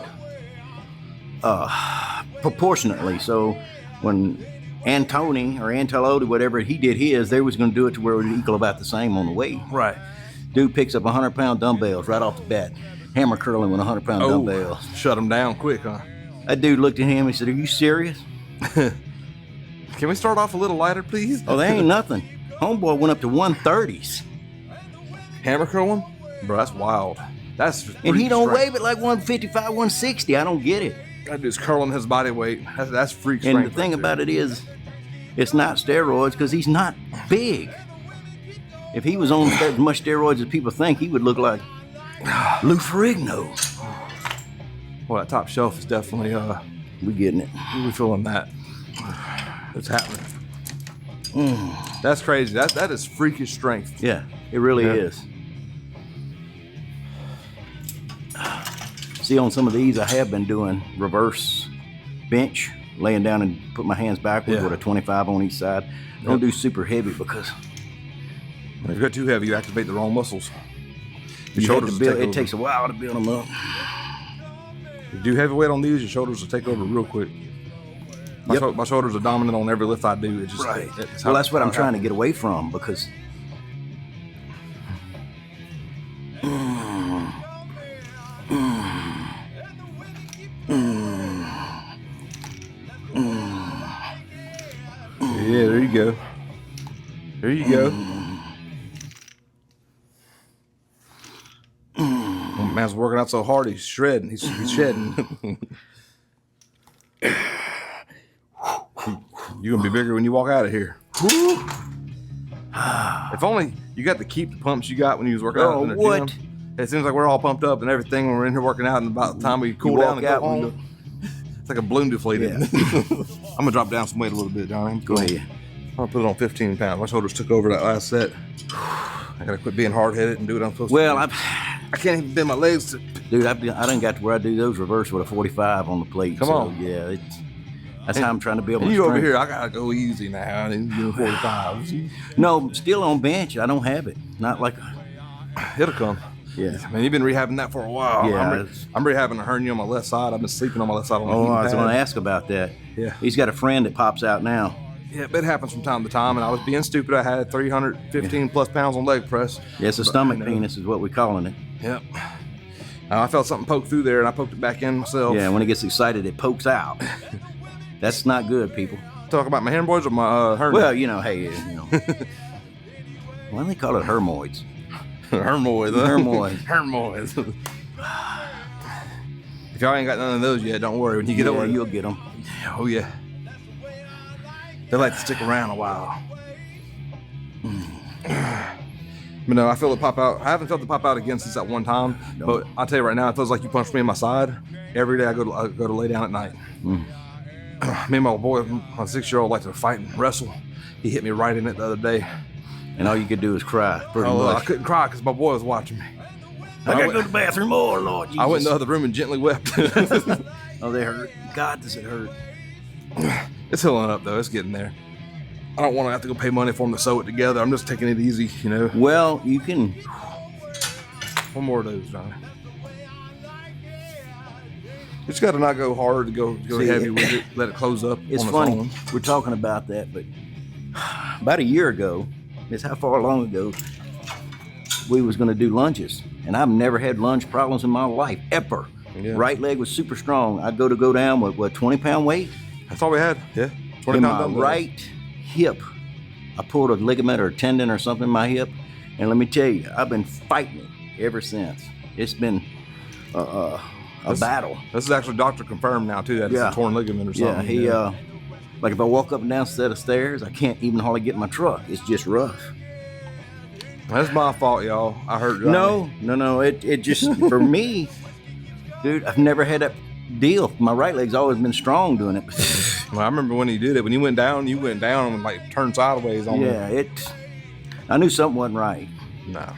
proportionately. So when Antoni or Antelote, whatever he did his, they was gonna do it to where it would equal about the same on the weight. Right. Dude picks up 100-pound dumbbells right off the bat, hammer curling with 100-pound dumbbells. Shut him down quick, huh? That dude looked at him and said, "Are you serious?" Can we start off a little lighter, please? Oh, they ain't nothing. Homeboy went up to 130s. Hammer curl one? Bro, that's wild. And he don't weigh but like 155, 160. I don't get it. That dude's curling his body weight. That's freak strength. And the thing about it is, it's not steroids because he's not big. If he was on as much steroids as people think, he would look like Lou Ferrigno. Well, that top shelf is definitely, we getting it. We feeling that. It's happening. That's crazy. That is freakish strength. Yeah, it really is. See, on some of these, I have been doing reverse bench, laying down and put my hands backwards with a 25 on each side. Don't do super heavy because if you go too heavy, you activate the wrong muscles. It takes a while to build them up. If you do heavy weight on these, your shoulders will take over real quick. My shoulders are dominant on every lift I do. It just, Right. it's Well, how- that's what I'm how it trying to happens. get away from because. Yeah, there you go. There you go. Man's working out so hard, he's shredding. He's shedding. You're gonna be bigger when you walk out of here. If only you got to keep the pumps you got when you was working out in the what? gym. It seems like we're all pumped up and everything when we're in here working out, and about the time we cool down walk and go out, we home, look- it's like a balloon deflated. Yeah. I'm gonna drop down some weight a little bit, Johnny. Go ahead. I'm gonna put it on 15 pounds. My shoulders took over that last set. I gotta quit being hard-headed and do what I'm supposed Well, to do. I can't even bend my legs to. Dude, I done got to where I do those reverse with a 45 on the plate. Come so, on. Yeah, that's how I'm trying to build my And you over strength. here, I gotta go easy now. And doing 45. No, still on bench. I don't have it. Not like. It'll come. Yeah. I mean, you've been rehabbing that for a while. Yeah, I'm rehabbing a hernia on my left side. I've been sleeping on my left side on the Oh, heating I was pad. going to ask about that. Yeah. He's got a friend that pops out now. Yeah, but it happens from time to time, and I was being stupid. I had 315 plus pounds on leg press. Yeah, it's a stomach penis is what we're calling it. Yep. I felt something poke through there, and I poked it back in myself. Yeah, when it gets excited, it pokes out. That's not good, people. Talk about my hemorrhoids or my hernia? Well, hey, why do they call it hermoids? Hermoids. Hermoids. Hermoids. If y'all ain't got none of those yet, don't worry. When you get Yeah, over it, you'll get them. oh yeah. They like to stick around a while. But no, I feel it pop out. I haven't felt it pop out again since that one time. No. But I'll tell you right now, it feels like you punched me in my side. Every day I go to lay down at night. Me and my boy, my 6-year-old, like to fight and wrestle. He hit me right in it the other day. And all you could do is cry, pretty I much. couldn't cry because my boy was watching me. I gotta go to the bathroom. Oh, Lord Jesus. I went in the other room and gently wept. Oh, they hurt. God, does it hurt. It's healing up though. It's getting there. I don't want to have to go pay money for them to sew it together. I'm just taking it easy, Well, you can. One more of those, Johnny. You just got to not go hard to go See, heavy with it. Let it close up. It's on funny. Own. We're talking about that, but about a year ago, it's how far long ago, we was going to do lunges. And I've never had lunge problems in my life, ever. Yeah. Right leg was super strong. I'd go down with, 20-pound weight? That's all we had. Yeah. 20 In pound my dumbbells. right hip, I pulled a ligament or a tendon or something in my hip. And let me tell you, I've been fighting it ever since. It's been a battle. This is actually doctor confirmed now too. That Yeah. it's a torn ligament or Yeah, something. he, like if I walk up and down a set of stairs, I can't even hardly get in my truck. It's just rough. That's my fault, y'all. I hurt Johnny. No. It just, for me, dude, I've never had that deal. My right leg's always been strong doing it. Well, I remember when he did it. When he went down, you went down and like turned sideways on me. Yeah, I knew something wasn't right. No.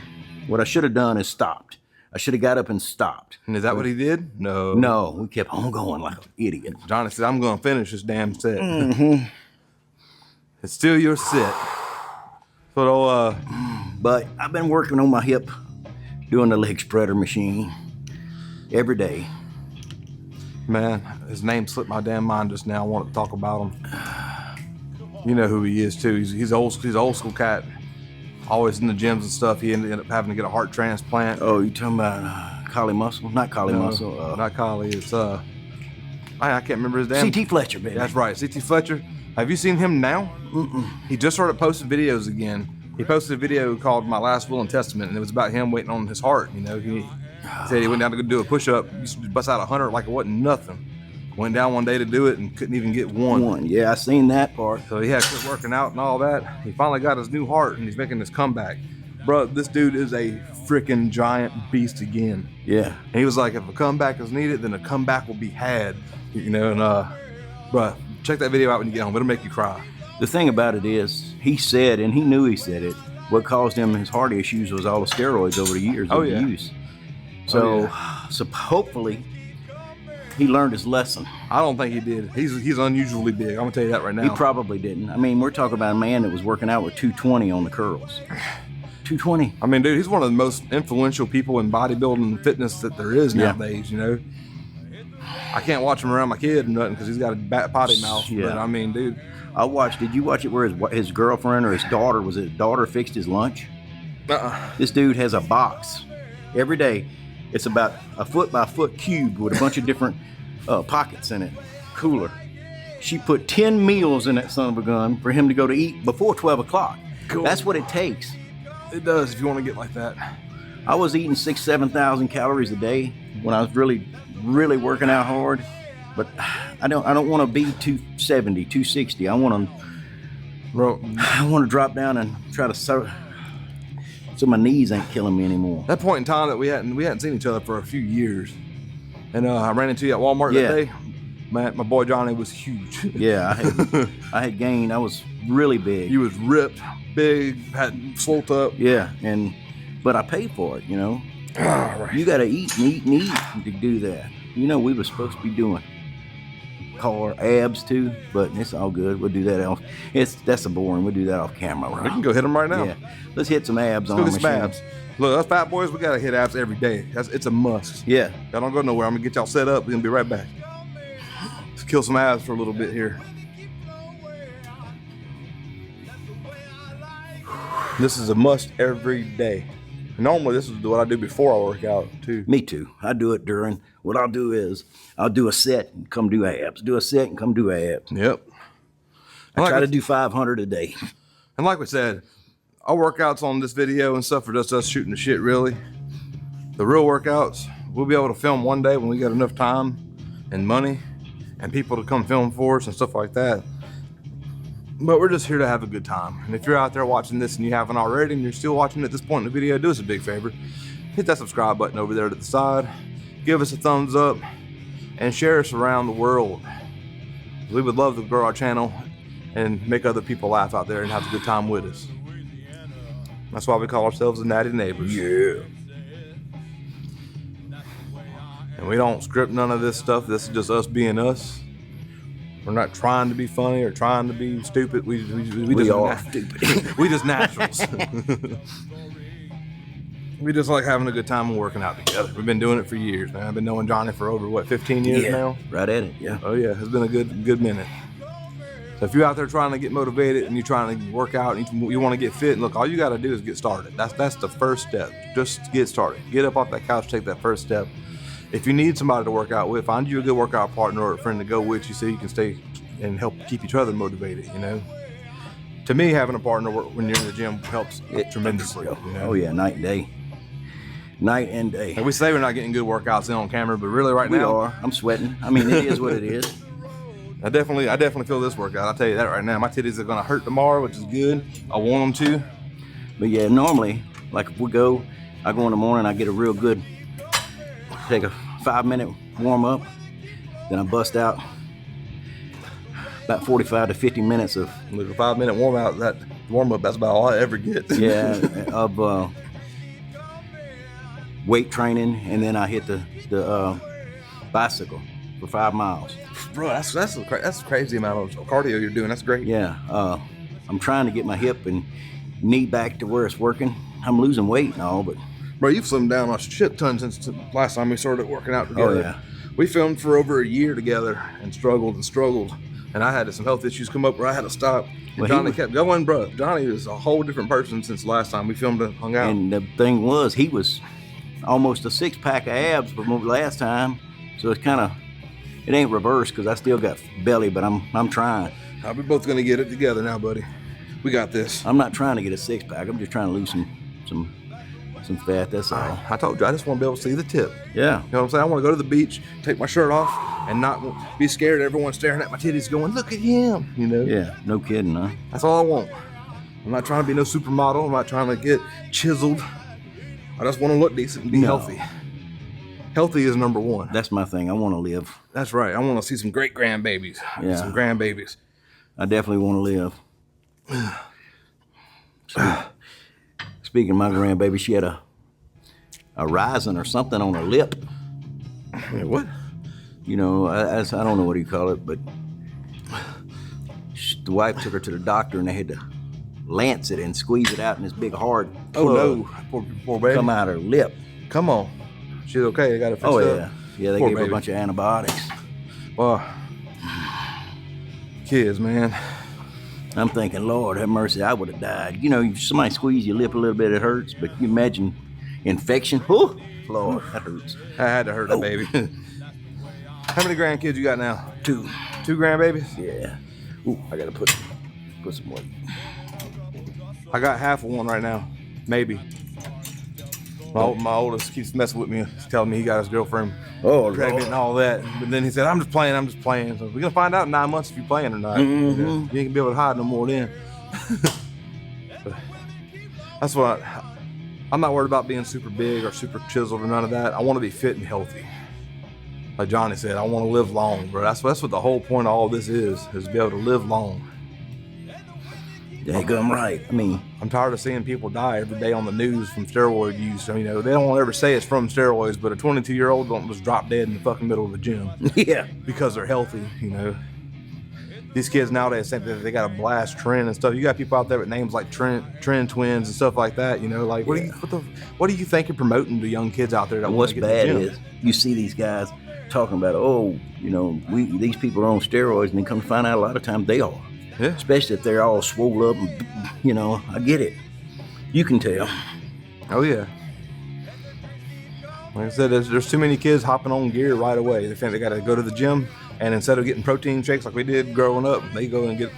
What I should have done is stopped. I should have got up and stopped. And is that what he did? No. No, we kept on going like an idiot. Johnny said, I'm going to finish this damn set. Mm-hmm. It's still your set. So, But I've been working on my hip, doing the leg spreader machine every day. man, his name slipped my damn mind just now. I want to talk about him. You know who he is too. He's old school cat. Always in the gyms and stuff. He ended up having to get a heart transplant. Oh, you talking about Collie Muscle? Not Collie Muscle. Not Collie. It's I can't remember his damn. CT Fletcher, baby. That's right, CT Fletcher. Have you seen him now? He just started posting videos again. He posted a video called "My Last Will and Testament," and it was about him waiting on his heart. You know, he said he went down to go do a push-up. He used to bust out 100 like it wasn't nothing. Went down one day to do it and couldn't even get one. Yeah, I seen that part. So he had to quit working out and all that. He finally got his new heart and he's making his comeback. Bro, this dude is a freaking giant beast again. Yeah. And he was like, if a comeback is needed, then a comeback will be had. You know, and bro, check that video out when you get home. It'll make you cry. The thing about it is, he said, and he knew he said it, what caused him his heart issues was all the steroids over the years of use. So, hopefully, he learned his lesson. I don't think he did. He's unusually big. I'm gonna tell you that right now. He probably didn't. I mean, we're talking about a man that was working out with 220 on the curls. 220. I mean, dude, he's one of the most influential people in bodybuilding and fitness that there is nowadays, you know. I can't watch him around my kid or nothing because he's got a potty mouth. Yeah. But I mean, dude. Did you watch it where his girlfriend or his daughter fixed his lunch? This dude has a box every day. It's about a foot by foot cube with a bunch of different pockets in it, cooler. She put 10 meals in that son of a gun for him to go to eat before 12 o'clock. Cool. That's what it takes. It does if you want to get like that. I was eating 7,000 calories a day when I was really, really working out hard. But I don't want to be 270, 260. I want to drop down and try to so my knees ain't killing me anymore. That point in time that we hadn't seen each other for a few years, and I ran into you at Walmart that day. Man, my boy Johnny was huge. Yeah, I had gained. I was really big. You was ripped, big, had swole up. Yeah, but I paid for it. You know, Right. You got to eat and eat and eat to do that. You know, we were supposed to be doing car abs too, but it's all good. We'll do that off. That's a boring. We'll do that off camera. Right? We can go hit them right now. Yeah, let's hit some abs on Let's the go get machine. some abs. Look, us fat boys, we gotta hit abs every day. It's a must. Yeah. Y'all don't go nowhere. I'm gonna get y'all set up. We're gonna be right back. Let's kill some abs for a little bit here. This is a must every day. Normally, this is what I do before I work out too. Me too. I do it during. What I'll do is I'll do a set and come do abs. Do a set and come do abs. Yep. I try to do 500 a day. And like we said, our workouts on this video and stuff are just us shooting the shit, really. The real workouts, we'll be able to film one day when we got enough time and money and people to come film for us and stuff like that. But we're just here to have a good time. And if you're out there watching this and you haven't already and you're still watching at this point in the video, do us a big favor. Hit that subscribe button over there to the side. Give us a thumbs up and share us around the world. We would love to grow our channel and make other people laugh out there and have a good time with us. That's why we call ourselves the Natty Neighbors. Yeah. And we don't script none of this stuff. This is just us being us. We're not trying to be funny or trying to be stupid. We just are stupid. We just naturals. We just like having a good time and working out together. We've been doing it for years, man. I've been knowing Johnny for over, 15 years now? Right at it, yeah. Oh yeah, it's been a good minute. So if you're out there trying to get motivated and you're trying to work out and you want to get fit, look, all you got to do is get started. That's the first step. Just get started. Get up off that couch, take that first step. If you need somebody to work out with, find you a good workout partner or a friend to go with you so you can stay and help keep each other motivated, you know? To me, having a partner when you're in the gym helps tremendously. You know? Oh yeah, night and day. Night and day. And we say we're not getting good workouts in on camera, but really right We now, are. I'm sweating. I mean, it is what it is. I definitely feel this workout. I'll tell you that right now. My titties are gonna hurt tomorrow, which is good. I want them to. But yeah, normally, like if I go in the morning, I get a real good, take a 5-minute warm up, then I bust out about 45 to 50 minutes of Look, a 5-minute warm up, that's about all I ever get. of weight training, and then I hit the bicycle for 5 miles. Bro, that's a crazy amount of cardio you're doing. That's great. Yeah, I'm trying to get my hip and knee back to where it's working. I'm losing weight and all, but Bro, you've slimmed down a shit ton since the last time we started working out together. oh yeah. We filmed for over a year together and struggled. And I had some health issues come up where I had to stop. And Well, Johnny kept going, bro. Johnny is a whole different person since the last time we filmed and hung out. And the thing was, he was almost a 6-pack of abs from last time, so it's kind of, it ain't reversed because I still got belly, but I'm trying. We're both gonna get it together now, buddy. We got this. I'm not trying to get a 6-pack. I'm just trying to lose some fat. That's all. I told you, I just want to be able to see the tip. Yeah. You know what I'm saying? I want to go to the beach, take my shirt off, and not be scared of everyone staring at my titties going, look at him, you know? Yeah. No kidding, huh? That's all I want. I'm not trying to be no supermodel. I'm not trying to get chiseled. I just want to look decent and be healthy. Healthy is number one. That's my thing. I want to live. That's right. I want to see some great grandbabies. Yeah. Some grandbabies. I definitely want to live. Speaking of my grandbaby, she had a rising or something on her lip. Wait, what? You know, I don't know what you call it, but the wife took her to the doctor and they had to lance it and squeeze it out in this big hard plug Oh no, poor baby. come out her lip. Come on. She's okay. I got it fixed Oh up. yeah, Yeah, they Poor gave her a baby. bunch of antibiotics. Well, kids, man. I'm thinking, Lord have mercy, I would have died. You know, if somebody squeeze your lip a little bit, it hurts. But you imagine infection. Whew, Lord, that hurts. I had to hurt that baby. How many grandkids you got now? 2. 2 grandbabies? Yeah. Ooh, I gotta put some weight. I got half of one right now. Maybe. My oldest keeps messing with me, telling me he got his girlfriend Oh, pregnant Lord. and all that. But then he said, I'm just playing. So we're gonna find out in 9 months if you're playing or not. Mm-hmm. You know, you ain't gonna be able to hide no more then. That's what I'm not worried about being super big or super chiseled or none of that. I want to be fit and healthy. Like Johnny said, I want to live long, bro. That's what the whole point of all this is to be able to live long. Daggum right. I mean, I'm tired of seeing people die every day on the news from steroid use. So, you know, they don't ever say it's from steroids, but a 22-year-old don't just drop dead in the fucking middle of the gym yeah. because they're healthy, you know. These kids nowadays think that they got to blast Trent and stuff. You got people out there with names like Trent Twins and stuff like that, you know. Like, what do you think you're promoting to young kids out there that want What's to get bad to the gym? is you see these guys talking about, oh, you know, these people are on steroids, and then come to find out a lot of times they are. Yeah. Especially if they're all swole up, and, you know, I get it. You can tell. Oh, yeah. Like I said, there's too many kids hopping on gear right away. They think they got to go to the gym, and instead of getting protein shakes like we did growing up, they go and get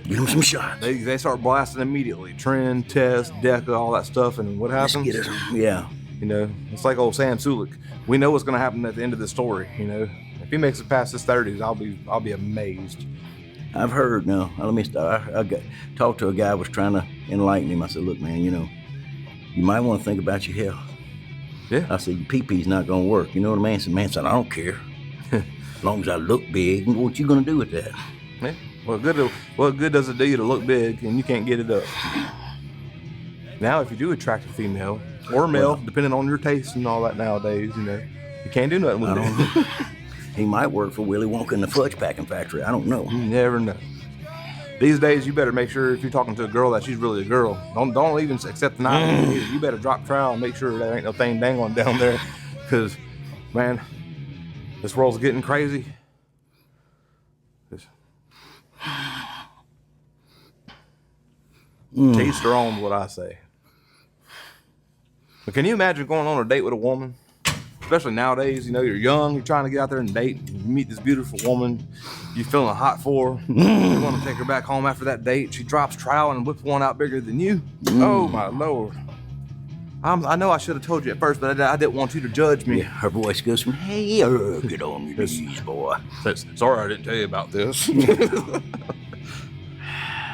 them some shots. They start blasting immediately. Trend, test, DECA, all that stuff, and what happens? Just get it. Yeah. You know, it's like old Sam Sulik. We know what's going to happen at the end of the story. You know, if he makes it past his 30s, I'll be amazed. I've heard. No, let me start. I talked to a guy who was trying to enlighten him. I said, look, man, you know, you might want to think about your health. Yeah. I said, your pee-pee's not going to work. You know what I mean? Man said, I don't care. As long as I look big, what you going to do with that? Yeah. What good does it do you to look big and you can't get it up? Now, if you do attract a female or male, depending on your taste and all that nowadays, you know, you can't do nothing with it. He might work for Willy Wonka in the fudge packing factory. I don't know. You never know. These days, you better make sure if you're talking to a girl that she's really a girl. Don't even accept the nine. You better drop trowel and make sure there ain't no thing dangling down there. Because, man, this world's getting crazy. Teach their own, what I say. But can you imagine going on a date with a woman? Especially nowadays, you know, you're young, you're trying to get out there and date. You meet this beautiful woman, you're feeling hot for her. You want to take her back home after that date. She drops trowel and whips one out bigger than you. Oh, my Lord. I know I should have told you at first, but I didn't want you to judge me. Yeah, her voice goes from, hey, get on your knees, boy. Sorry I didn't tell you about this. Are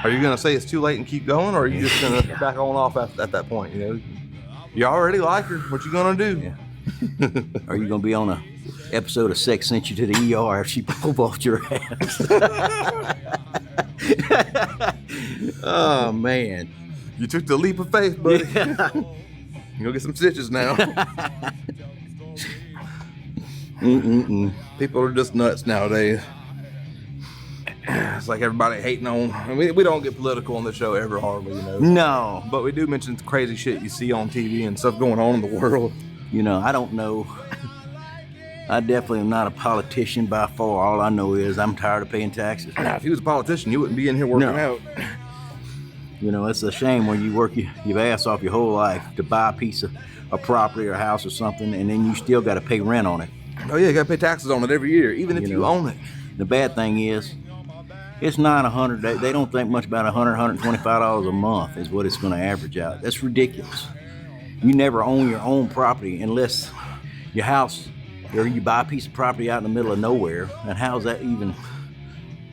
you going to say it's too late and keep going, or are you just going to back on off at that point, you know? You already like her. What you going to do? Yeah. Are you going to be on a episode of Sex Sent You to the ER if she pulled off your ass? Oh, man. You took the leap of faith, buddy. You go get some stitches now. People are just nuts nowadays. It's like everybody hating on. We don't get political on the show ever, hardly, you know. No. But we do mention crazy shit you see on TV and stuff going on in the world. You know, I don't know. I definitely am not a politician by far. All I know is I'm tired of paying taxes. Now, if you was a politician, you wouldn't be in here working out. You know, it's a shame when you work your ass off your whole life to buy a piece of a property or a house or something, and then you still got to pay rent on it. Oh, yeah, you got to pay taxes on it every year, even if you own it. The bad thing is, it's not $100. They don't think much about $100, $125 a month is what it's going to average out. That's ridiculous. You never own your own property unless your house, or you buy a piece of property out in the middle of nowhere. And how's that even,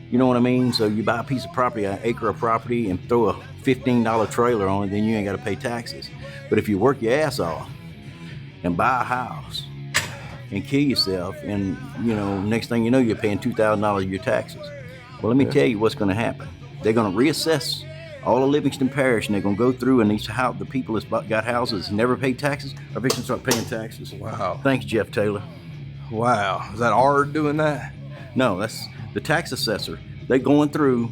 you know what I mean? So you buy a piece of property, an acre of property, and throw a $15 trailer on it, then you ain't got to pay taxes. But if you work your ass off and buy a house and kill yourself, and, you know, next thing you know, you're paying $2,000 of your taxes. Well, let me tell you what's going to happen. They're going to reassess all of Livingston Parish, and they're going to go through, and the people that's got houses and never paid taxes are going to start paying taxes. Wow. Thanks, Jeff Taylor. Wow. Is that Ard doing that? No, that's the tax assessor. They're going through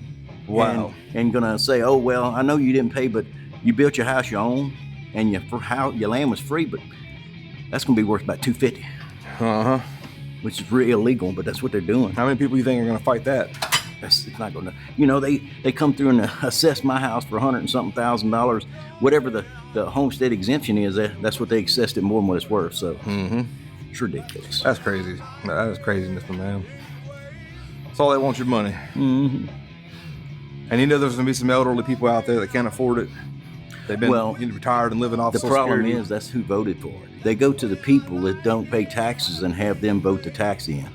and going to say, oh, well, I know you didn't pay, but you built your house your own, and your land was free, but that's going to be worth about $250. Uh-huh. which is really illegal, but that's what they're doing. How many people you think are going to fight that? It's not going to. You know, they come through and assess my house for $100 and something thousand, whatever the homestead exemption is. That's what they assessed it more than what it's worth. So it's ridiculous. That's crazy. That is craziness, man. That's all they want, your money. And you know there's going to be some elderly people out there that can't afford it. They've been retired and living off the Social problem Security. is that's who voted for it. They go to the people that don't pay taxes and have them vote the tax in.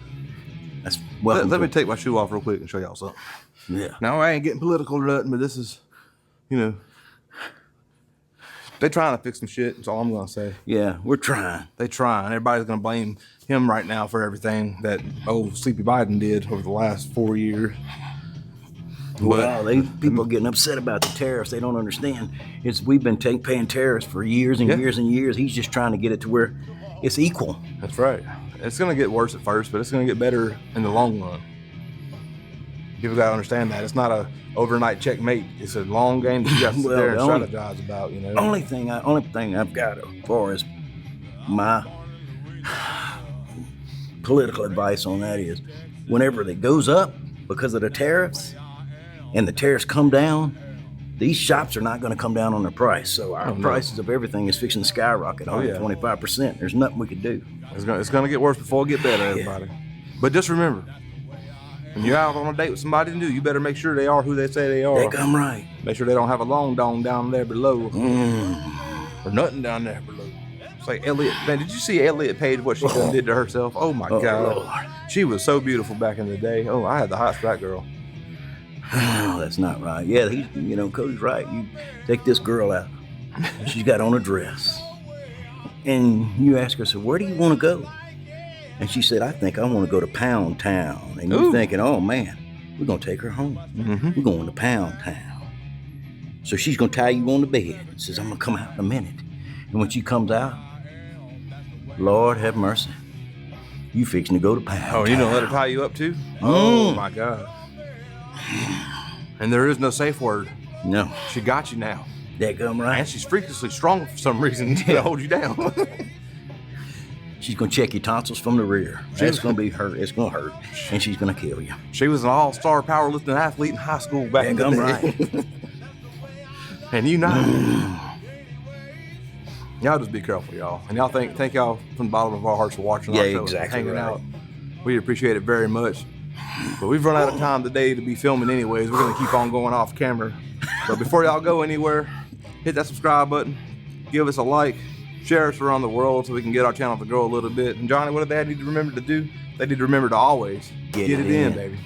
That's Let me take my shoe off real quick and show y'all something. Yeah. Now, I ain't getting political or nothing, but this is, you know, they trying to fix some shit. That's all I'm going to say. Yeah, we're trying. They trying. Everybody's going to blame him right now for everything that old Sleepy Biden did over the last 4 years. Well, people are getting upset about the tariffs. They don't understand. We've been paying tariffs for years and years and years. He's just trying to get it to where it's equal. That's right. It's going to get worse at first, but it's going to get better in the long run. People got to understand that. It's not a overnight checkmate. It's a long game that you have to sit there and strategize about, you know. Only thing I've got as far as my political advice on that is whenever it goes up because of the tariffs and the tariffs come down, these shops are not going to come down on their price. So our prices of everything is fixing to skyrocket 125%. There's nothing we can do. It's going to get worse before it get better, everybody. But just remember, when you're out on a date with somebody new, you better make sure they are who they say they are. They come right. Make sure they don't have a long dong down there below. Or nothing down there below. It's like Elliot. Man, did you see Elliot Page, what she done did to herself? Oh, my God. Lord. She was so beautiful back in the day. Oh, I had the hots for that girl. Oh, that's not right. Yeah, Cody's right. You take this girl out. She's got on a dress. And you ask her, so where do you want to go? And she said, I think I want to go to Pound Town. And you're thinking, oh, man, we're going to take her home. We're going to Pound Town. So she's going to tie you on the bed and says, I'm going to come out in a minute. And when she comes out, Lord have mercy, you fixing to go to Pound Town. Oh, you don't let her tie you up too? Oh, my God. And there is no safe word. No. She got you now. That come right. And she's freakishly strong for some reason to hold you down. She's going to check your tonsils from the rear. That's going to be hurt. It's going to hurt. And she's going to kill you. She was an all-star powerlifting athlete in high school back in the day. Right. And you know. Y'all just be careful, y'all. And y'all thank y'all from the bottom of our hearts for watching our show and hanging out. We appreciate it very much. But we've run out of time today to be filming anyways. We're going to keep on going off camera. But before y'all go anywhere, hit that subscribe button. Give us a like. Share us around the world so we can get our channel to grow a little bit. And Johnny, what do they need to remember to do? They need to remember to always get it in, baby.